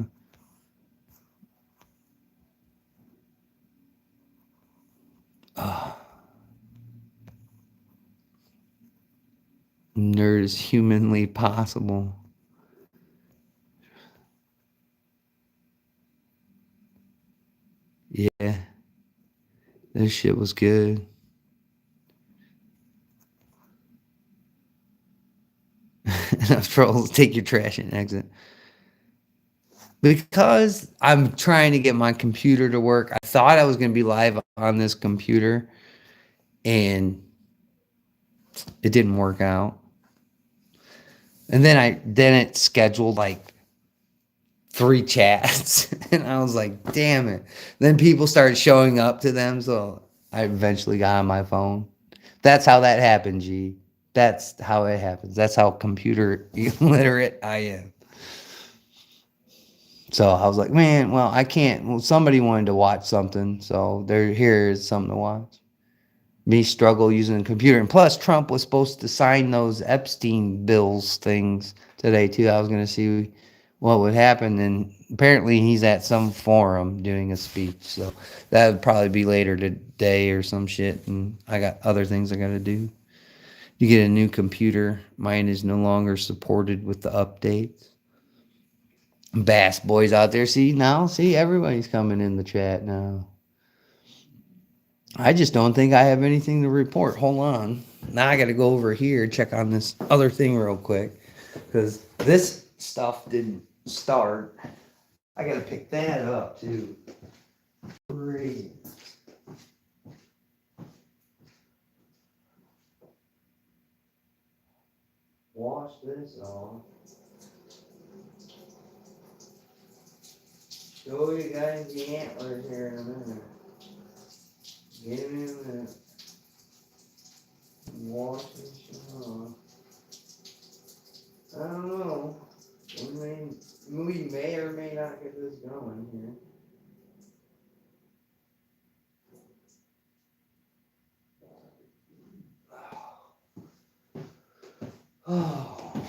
Nerd is humanly possible. Yeah, this shit was good. Enough trolls. Take your trash and exit. Because I'm trying to get my computer to work. I thought I was going to be live on this computer, and it didn't work out. And then it scheduled like 3 chats, and I was like, damn it. Then people started showing up to them, so I eventually got on my phone. That's how that happened, G. That's how it happens. That's how computer illiterate I am. So I was like, man, well, I can't. Well, somebody wanted to watch something, so here's something to watch. Me struggle using a computer. And plus, Trump was supposed to sign those Epstein bills things today, too. I was going to see what would happen. And apparently, he's at some forum doing a speech. So that would probably be later today or some shit. And I got other things I got to do. You get a new computer. Mine is no longer supported with the updates. Bass boys out there. See, everybody's coming in the chat now. I just don't think I have anything to report. Hold on. Now I got to go over here, check on this other thing real quick. Because this stuff didn't start. I got to pick that up, too. Crazy. Wash this off. Show you guys the antlers here in a minute. Give me a minute. Wash this shit off. I don't know. We may or may not get this going here. Oh.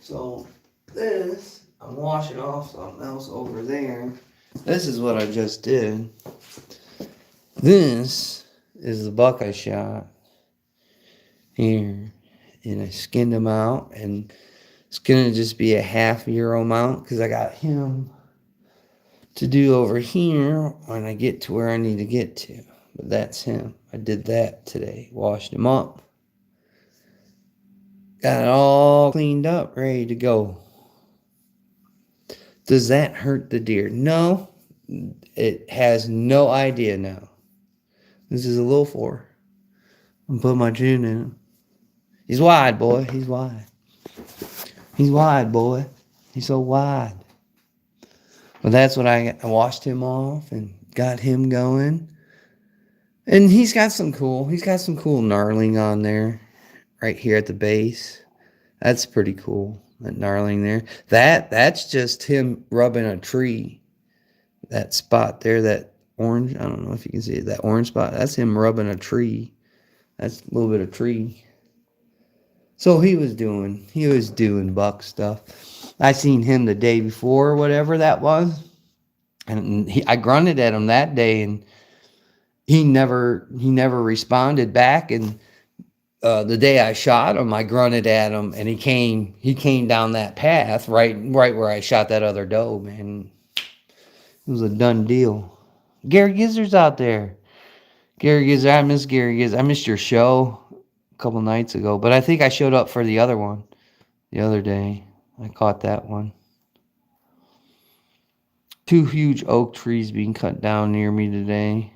So this, I'm washing off something else over there. This is what I just did. This is the buck I shot here. And I skinned him out. And It's gonna just be a half euro mount because I got him to do over here when I get to where I need to get to. But that's him. I did that today. Washed him up. Got it all cleaned up, ready to go. Does that hurt the deer? No. It has no idea now. This is a little four. I'm putting my chin in him. He's wide, boy. He's wide. He's wide, boy. He's so wide. But that's what I washed him off and got him going. And he's got some cool gnarling on there right here at the base. That's pretty cool. That gnarling there. That's just him rubbing a tree. That spot there, that orange, I don't know if you can see it, that orange spot, that's him rubbing a tree. That's a little bit of tree. So he was doing buck stuff. I seen him the day before, whatever that was. And I grunted at him that day, and he never responded back. And the day I shot him, I grunted at him, and he came down that path right where I shot that other doe, man. It was a done deal. Gary Gizzard's out there. Gary Gizzard, I miss Gary Gizzard. I missed your show a couple nights ago, but I think I showed up for the other one the other day. I caught that one. 2 huge oak trees being cut down near me today.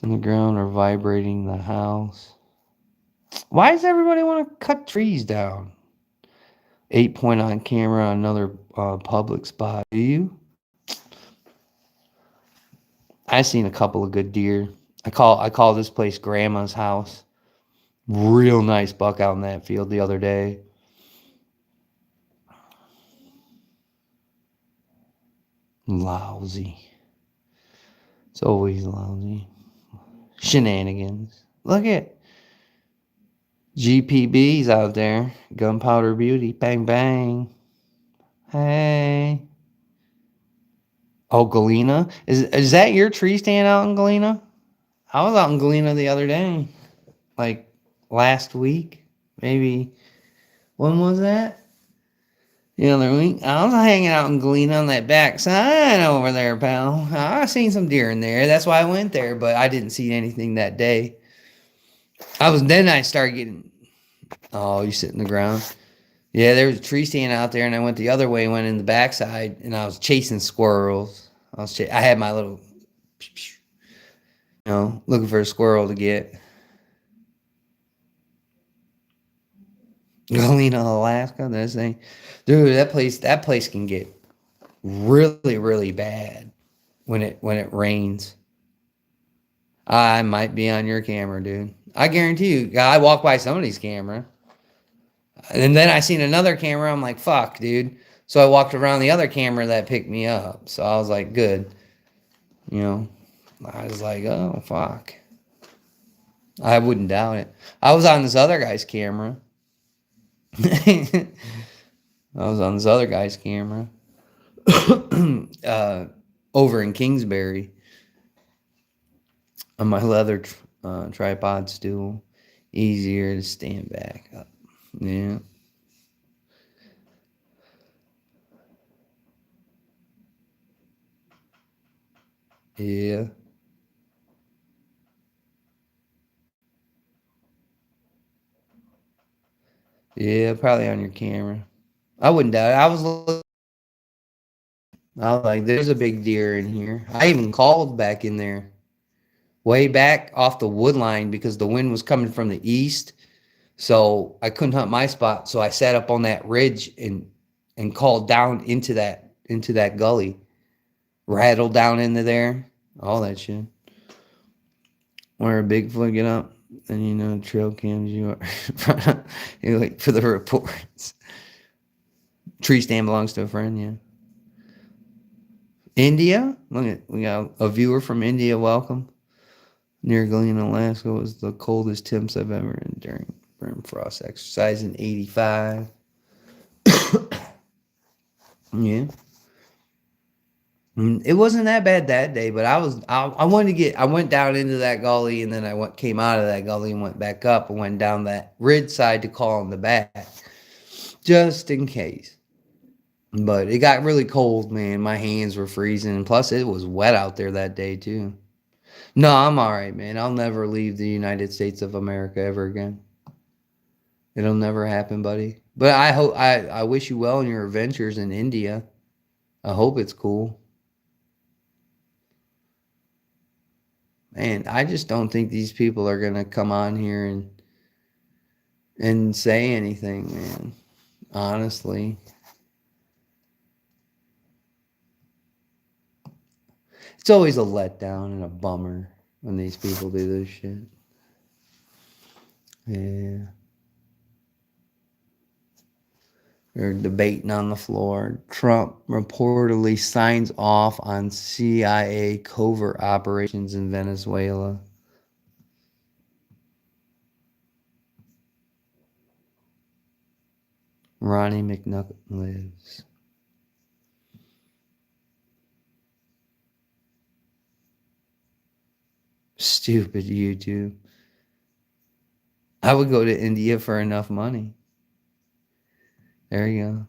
On the ground are vibrating the house. Why does everybody want to cut trees down? 8-point on camera on another public spot. Do you? I seen a couple of good deer. I call this place Grandma's house. Real nice buck out in that field the other day. Lousy. It's always lousy. Shenanigans. Look at GPB's out there. Gunpowder Beauty. Bang, bang. Hey. Oh, Galena? Is that your tree stand out in Galena? I was out in Galena the other day. Like last week. Maybe. When was that? The other week. I was hanging out in Galena on that back side over there, pal. I seen some deer in there. That's why I went there, but I didn't see anything that day. Then I started getting... Oh, you sit in the ground? Yeah, there was a tree stand out there, and I went the other way, went in the backside, and I was chasing squirrels. I had my little, looking for a squirrel to get. Galena, Alaska, this thing, dude, that place can get really, really bad when it rains. I might be on your camera, dude. I guarantee you. I walked by somebody's camera. And then I seen another camera. I'm like, fuck, dude. So I walked around the other camera that picked me up. So I was like, good. I was like, oh, fuck. I wouldn't doubt it. I was on this other guy's camera. Over in Kingsbury. On my leather tripod stool. Easier to stand back up. Yeah. Yeah. Yeah, probably on your camera. I wouldn't doubt it. I was like, there's a big deer in here. I even called back in there. Way back off the wood line because the wind was coming from the east. So I couldn't hunt my spot. So I sat up on that ridge and called down into that gully. Rattled down into there. All that shit. Where a Bigfoot get up. And trail cams you are. You wait for the reports. Tree stand belongs to a friend, yeah. India? Look at, we got a viewer from India, welcome. Near Galena, Alaska was the coldest temps I've ever endured during frost exercise in 85. Yeah. It wasn't that bad that day, but I went down into that gully, and then came out of that gully and went back up and went down that ridge side to call on the back. just in case. But it got really cold, man. My hands were freezing. Plus, it was wet out there that day, too. No, I'm all right, man. I'll never leave the United States of America ever again. It'll never happen, buddy. But I wish you well in your adventures in India. I hope it's cool. Man, I just don't think these people are gonna come on here and say anything, man. Honestly. It's always a letdown and a bummer when these people do this shit. Yeah. They're debating on the floor. Trump reportedly signs off on CIA covert operations in Venezuela. Ronnie McNutt lives. Stupid YouTube. I would go to India for enough money. There you go.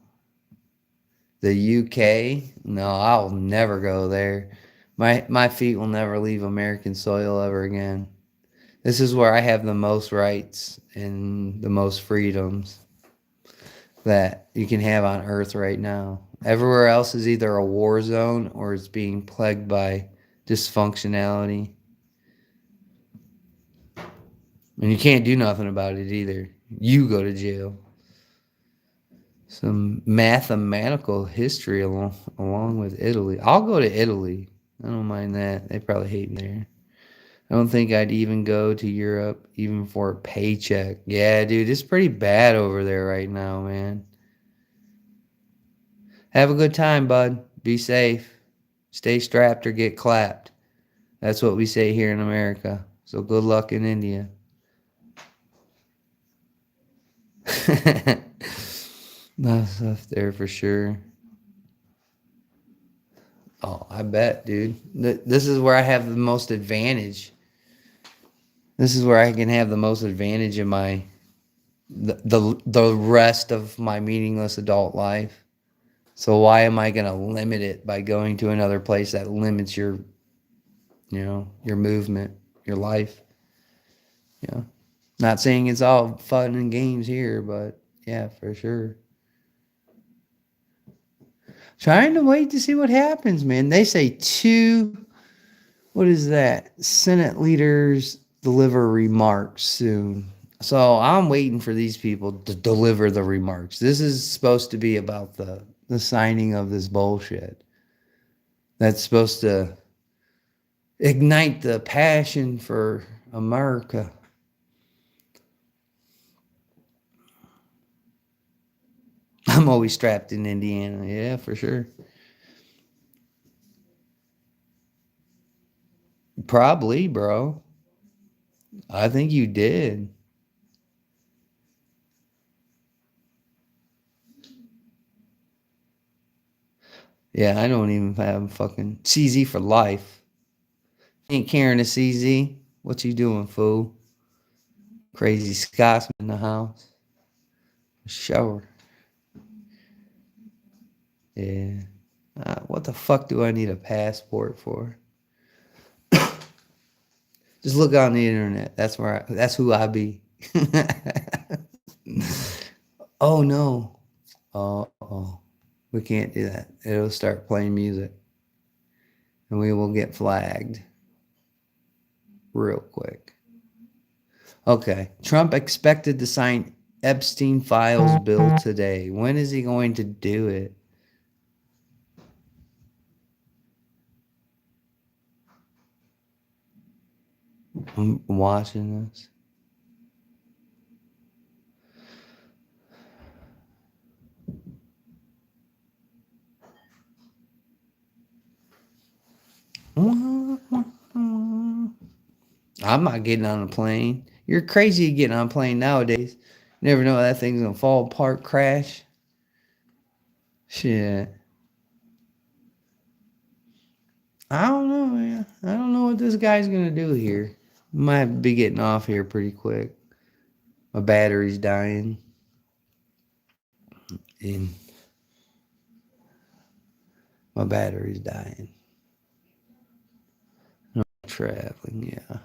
The UK? No, I'll never go there. My feet will never leave American soil ever again. This is where I have the most rights and the most freedoms that you can have on earth right now. Everywhere else is either a war zone or it's being plagued by dysfunctionality. And you can't do nothing about it either. You go to jail. Some mathematical history along with Italy. I'll go to Italy. I don't mind that. They probably hate me there. I don't think I'd even go to Europe even for a paycheck. Yeah, dude, it's pretty bad over there right now, man. Have a good time, bud. Be safe. Stay strapped or get clapped. That's what we say here in America. So good luck in India. No stuff there for sure. Oh, I bet, dude. This is where I have the most advantage. This is where I can have the most advantage in my the rest of my meaningless adult life. So why am I gonna limit it by going to another place that limits your, your movement, your life? Not saying it's all fun and games here, but yeah, for sure. Trying to wait to see what happens, man. They say what is that? Senate leaders deliver remarks soon. So I'm waiting for these people to deliver the remarks. This is supposed to be about the signing of this bullshit. That's supposed to ignite the passion for America. I'm always strapped in Indiana. Yeah, for sure. Probably, bro. I think you did. Yeah, I don't even have fucking CZ for life. Ain't carrying a CZ. What you doing, fool? Crazy Scotsman in the house. Sure. Yeah. What the fuck do I need a passport for? Just look on the internet. That's who I be. Oh no. Oh. We can't do that. It'll start playing music. And we will get flagged. Real quick. Okay. Trump expected to sign Epstein files bill today. When is he going to do it? I'm watching this. I'm not getting on a plane. You're crazy getting on a plane nowadays. You never know that thing's gonna fall apart, crash. Shit. I don't know, man. I don't know what this guy's gonna do here. Might be getting off here pretty quick. My battery's dying. And my battery's dying. No traveling, yeah.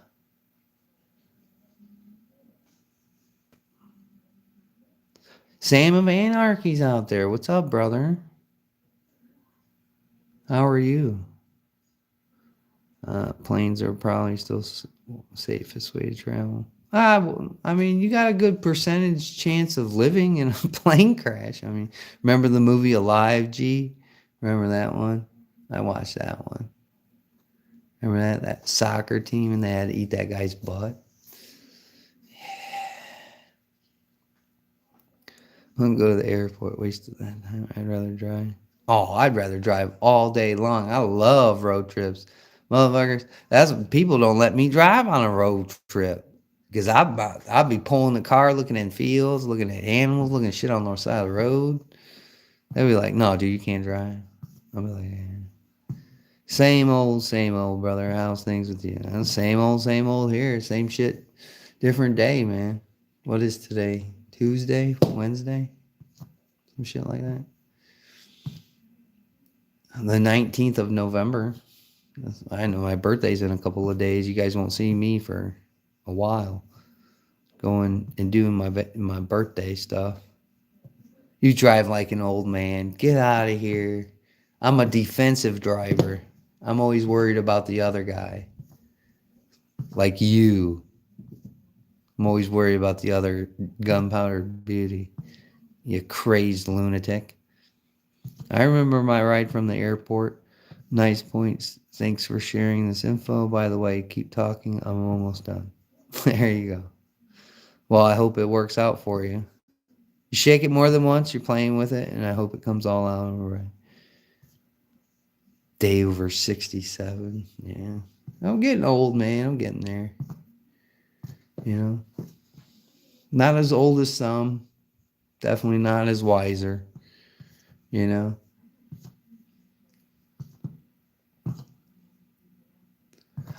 Sam of Anarchy's out there. What's up, brother? How are you? Planes are probably still safest way to travel. I mean, you got a good percentage chance of living in a plane crash. I mean, remember the movie Alive, G? Remember that one? I watched that one. Remember that soccer team and they had to eat that guy's butt? I wouldn't go to the airport, wasted that time. I'd rather drive. Oh, I'd rather drive all day long. I love road trips. Motherfuckers, that's what people don't let me drive on a road trip. Because I'd be pulling the car, looking in fields, looking at animals, looking at shit on the side of the road. They'd be like, no, dude, you can't drive. I'll be like, yeah. Same old, brother. How's things with you? Same old here. Same shit, different day, man. What is today? Tuesday? Wednesday? Some shit like that. The 19th of November. I know my birthday's in a couple of days. You guys won't see me for a while. Going and doing my birthday stuff. You drive like an old man. Get out of here. I'm a defensive driver. I'm always worried about the other guy. Like you. I'm always worried about the other gunpowder beauty. You crazed lunatic. I remember my ride from the airport. Nice points. Thanks for sharing this info. By the way, keep talking. I'm almost done. There you go. Well, I hope it works out for you. You shake it more than once, you're playing with it, and I hope it comes all out all right. Day over 67. Yeah. I'm getting old, man. I'm getting there. You know? Not as old as some. Definitely not as wiser. You know?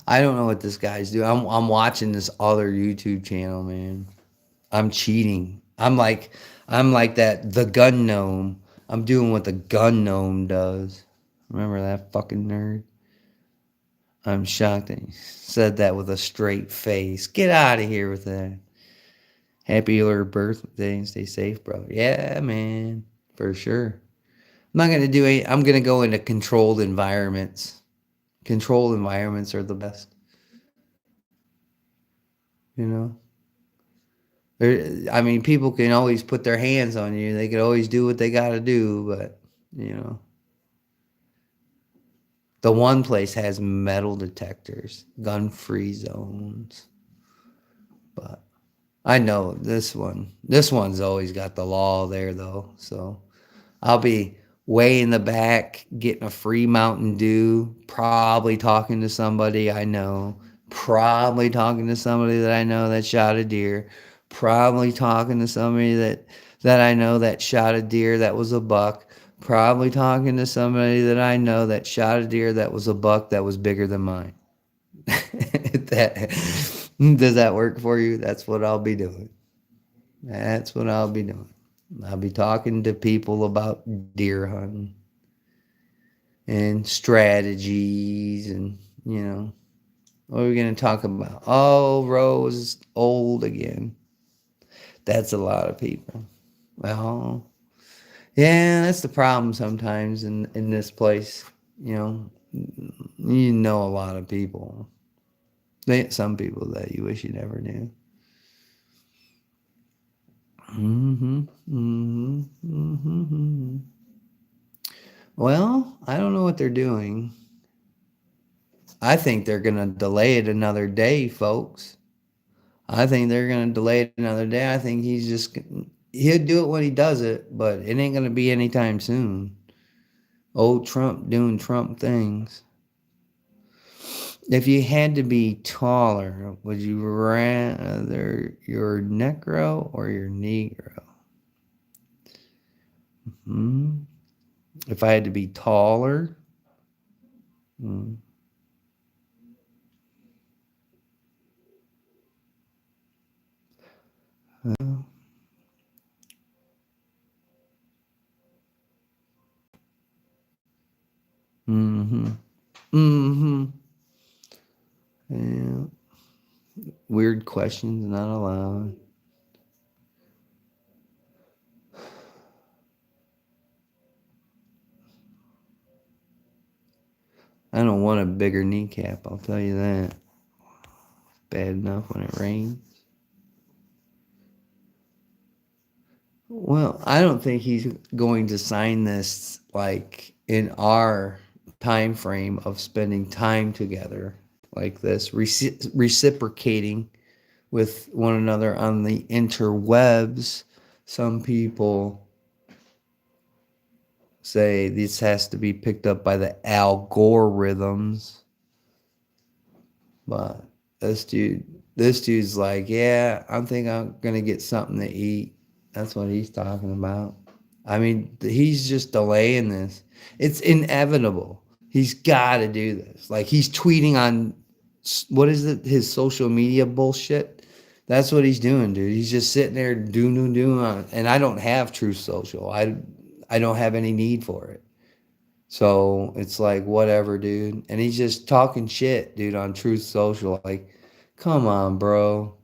I don't know what this guy's doing. I'm watching this other YouTube channel, man. I'm cheating. I'm like that the gun gnome. I'm doing what the gun gnome does. Remember that fucking nerd? I'm shocked that he said that with a straight face. Get out of here with that. Happy early birthday and stay safe, brother. Yeah, man. For sure. I'm not gonna do any I'm gonna go into controlled environments. Controlled environments are the best. You know? I mean, people can always put their hands on you. They can always do what they gotta do, but you know. The one place has metal detectors, gun-free zones. But I know this one. This one's always got the law there though. So I'll be way in the back getting a free Mountain Dew, probably talking to somebody I know, probably talking to somebody that I know that shot a deer, probably talking to somebody that I know that shot a deer that was a buck, probably talking to somebody that I know that shot a deer that was a buck that was bigger than mine. Does that work for you? That's what I'll be doing. That's what I'll be doing. I'll be talking to people about deer hunting and strategies and, what are we going to talk about? Oh, Rose old again. That's a lot of people. Well, yeah, that's the problem sometimes in this place. You know, you know a lot of people. Some people that you wish you never knew. Mm-hmm, mm-hmm, mm-hmm, mm-hmm. Well, I don't know what they're doing. I think they're going to delay it another day, folks. I think they're going to delay it another day. I think he'll do it when he does it, but it ain't going to be anytime soon. Old Trump doing Trump things. If you had to be taller, would you rather your necro or your negro? Hmm? If I had to be taller, hmm. Well, Mm-hmm. Mm-hmm. Yeah. Weird questions not allowed. I don't want a bigger kneecap, I'll tell you that. Bad enough when it rains. Well, I don't think he's going to sign this like in our time frame of spending time together like this, reciprocating with one another on the interwebs. Some people say this has to be picked up by the algorithms, but this dude's like, yeah, I'm thinking I'm gonna get something to eat. That's what he's talking about. I mean, he's just delaying this. It's inevitable. He's got to do this. Like he's tweeting on what is it? His social media bullshit. That's what he's doing, dude. He's just sitting there doing on. And I don't have Truth Social. I don't have any need for it. So it's like whatever, dude. And he's just talking shit, dude, on Truth Social. Like, come on, bro.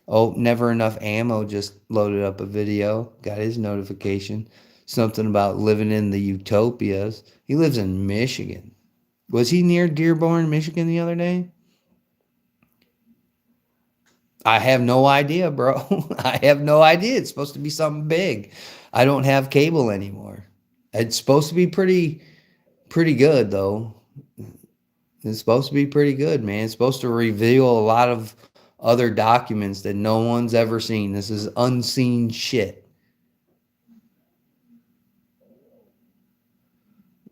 Oh, Never Enough Ammo just loaded up a video. Got his notification. Something about living in the utopias. He lives in Michigan. Was he near Dearborn, Michigan the other day? I have no idea, bro. I have no idea. It's supposed to be something big. I don't have cable anymore. It's supposed to be pretty good though. It's supposed to be pretty good, man. It's supposed to reveal a lot of other documents that no one's ever seen. This is unseen shit.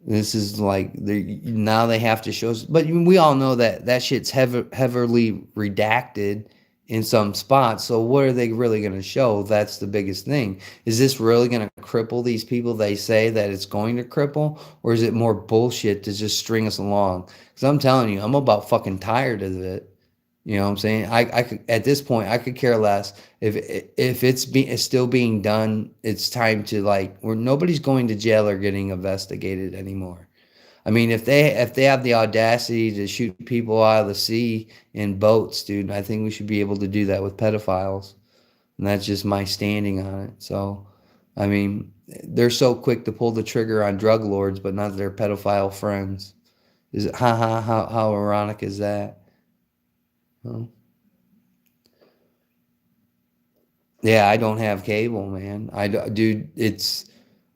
This is like now they have to show, but we all know that that shit's heavily redacted in some spots. So what are they really going to show? That's the biggest thing. Is this really going to cripple these people they say that it's going to cripple, or is it more bullshit to just string us along? Because I'm telling you, I'm about fucking tired of it. You know what I'm saying? I could at this point I could care less if it's still being done. It's time to like where nobody's going to jail or getting investigated anymore. I mean, if they have the audacity to shoot people out of the sea in boats, dude, I think we should be able to do that with pedophiles, and that's just my standing on it. So, I mean, they're so quick to pull the trigger on drug lords, but not their pedophile friends. Is it how ironic is that? Well, yeah, I don't have cable, man. Dude,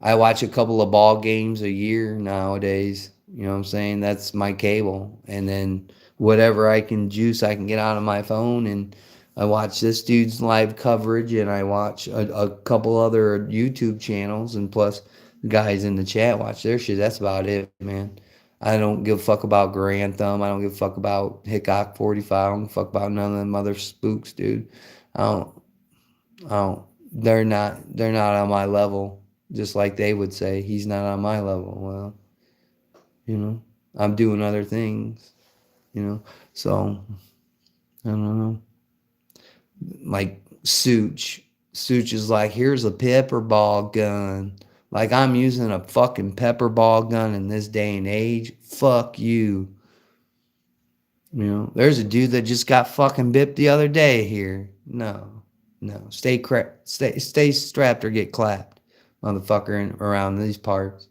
I watch a couple of ball games a year nowadays. You know what I'm saying? That's my cable. And then whatever I can juice, I can get out of my phone. And I watch this dude's live coverage and I watch a couple other YouTube channels. And plus, the guys in the chat watch their shit. That's about it, man. I don't give a fuck about Grantham. I don't give a fuck about Hickok 45. I don't give a fuck about none of them other spooks, dude. I don't. Oh, they're not on my level. Just like they would say, he's not on my level. Well, you know, I'm doing other things, you know. So I don't know. Like Such. Such is like, here's a pepper ball gun. Like I'm using a fucking pepper ball gun in this day and age. Fuck you. You know, there's a dude that just got fucking bipped the other day here. No, no, stay strapped or get clapped, motherfucker, around these parts.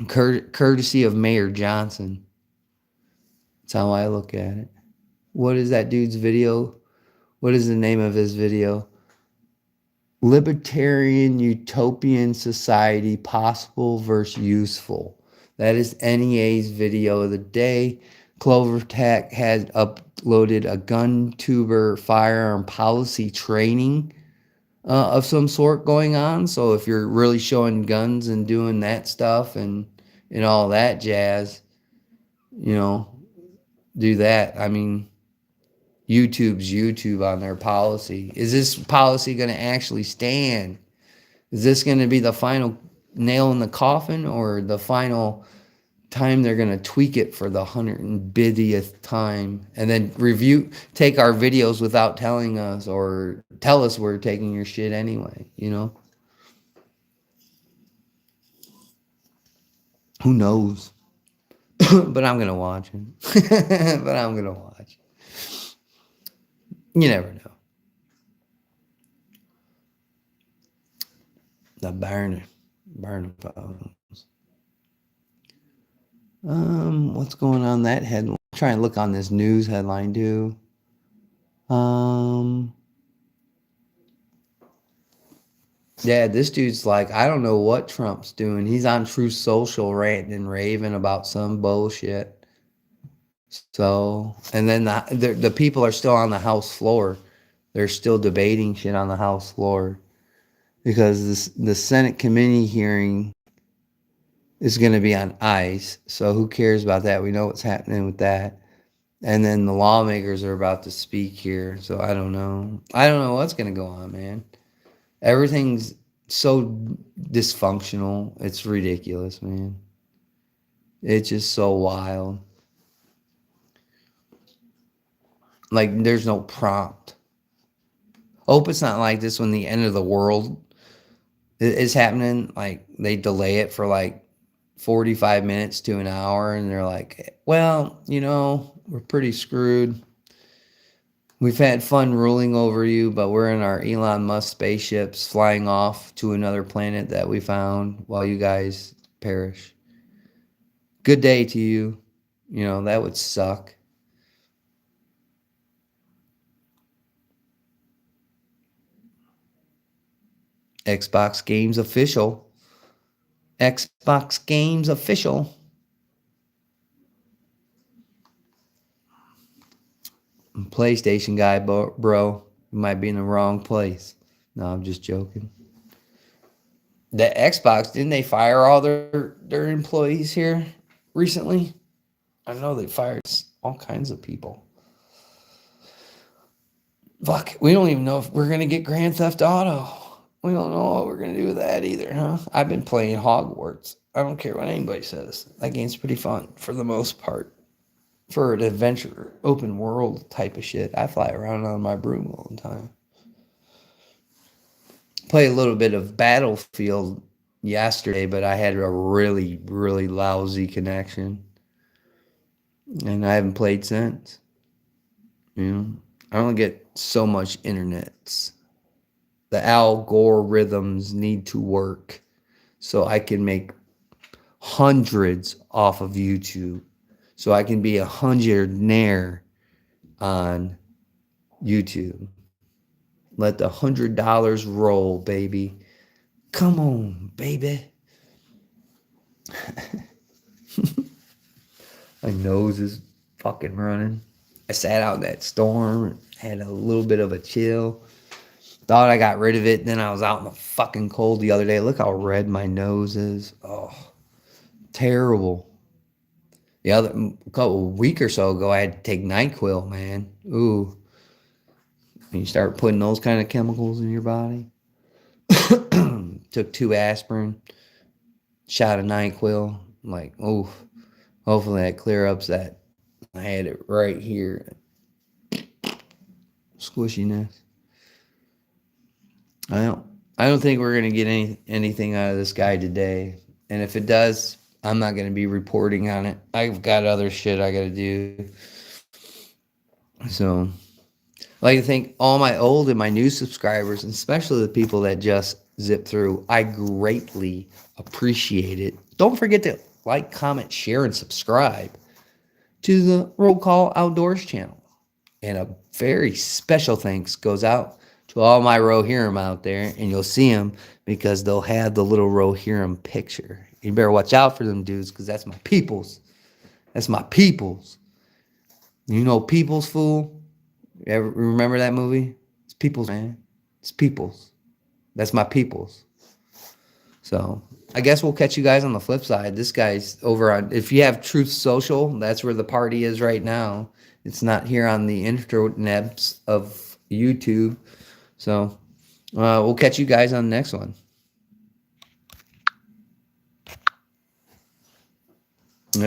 Courtesy of Mayor Johnson. That's how I look at it. What is that dude's video? What is the name of his video? Libertarian Utopian Society Possible versus Useful. That is NEA's video of the day. Clover Tech has uploaded a gun tuber firearm policy training of some sort going on. So if you're really showing guns and doing that stuff and all that jazz, you know, do that. I mean, YouTube's YouTube on their policy. Is this policy going to actually stand? Is this going to be the final nail in the coffin or the final time they're going to tweak it for the 150th time and then take our videos without telling us or tell us we're taking your shit anyway, you know? Who knows? But I'm gonna watch it. But I'm gonna watch. You never know. The burner phones. What's going on that headline? Trying to look on this news headline too. Um, yeah, this dude's like, I don't know what Trump's doing. He's on Truth Social ranting and raving about some bullshit. So, and then the people are still on the House floor. They're still debating shit on the House floor because the Senate committee hearing is going to be on ice. So who cares about that? We know what's happening with that. And then the lawmakers are about to speak here. So I don't know. I don't know what's going to go on, man. Everything's so dysfunctional. It's ridiculous, man. It's just so wild. Like, there's no prompt. Hope it's not like this when the end of the world is happening. Like, they delay it for like 45 minutes to an hour, and they're like, well, we're pretty screwed. We've had fun ruling over you, but we're in our Elon Musk spaceships flying off to another planet that we found while you guys perish. Good day to you. That would suck. Xbox Games Official. Xbox Games Official. PlayStation guy, bro. You might be in the wrong place. No, I'm just joking. The Xbox, didn't they fire all their employees here recently? I know they fired all kinds of people. Fuck, we don't even know if we're going to get Grand Theft Auto. We don't know what we're going to do with that either, huh? I've been playing Hogwarts. I don't care what anybody says. That game's pretty fun for the most part. For an adventure, open world type of shit. I fly around on my broom all the time. Play a little bit of Battlefield yesterday, but I had a really, really lousy connection. And I haven't played since. I don't get so much internets. The algorithms need to work so I can make hundreds off of YouTube. So I can be a hundredaire on YouTube. Let the $100 roll, baby. Come on, baby. My nose is fucking running. I sat out in that storm, had a little bit of a chill. Thought I got rid of it. Then I was out in the fucking cold the other day. Look how red my nose is. Oh, terrible. A week or so ago, I had to take NyQuil, man. Ooh. And you start putting those kind of chemicals in your body. Took 2 aspirin, shot of NyQuil. I'm like, oh, hopefully that clear ups that. I had it right here. Squishiness. I don't think we're gonna get anything out of this guy today. And if it does, I'm not gonna be reporting on it. I've got other shit I gotta do. So I'd like to thank all my old and my new subscribers, and especially the people that just zip through. I greatly appreciate it. Don't forget to like, comment, share, and subscribe to the RowCall Outdoors channel. And a very special thanks goes out to all my Rohirrim out there, and you'll see them because they'll have the little Rohirrim picture. You better watch out for them dudes, because that's my peoples. That's my peoples. You know Peoples, fool? You ever remember that movie? It's Peoples, man. It's Peoples. That's my peoples. So I guess we'll catch you guys on the flip side. This guy's over on, if you have Truth Social, that's where the party is right now. It's not here on the internets of YouTube. So we'll catch you guys on the next one.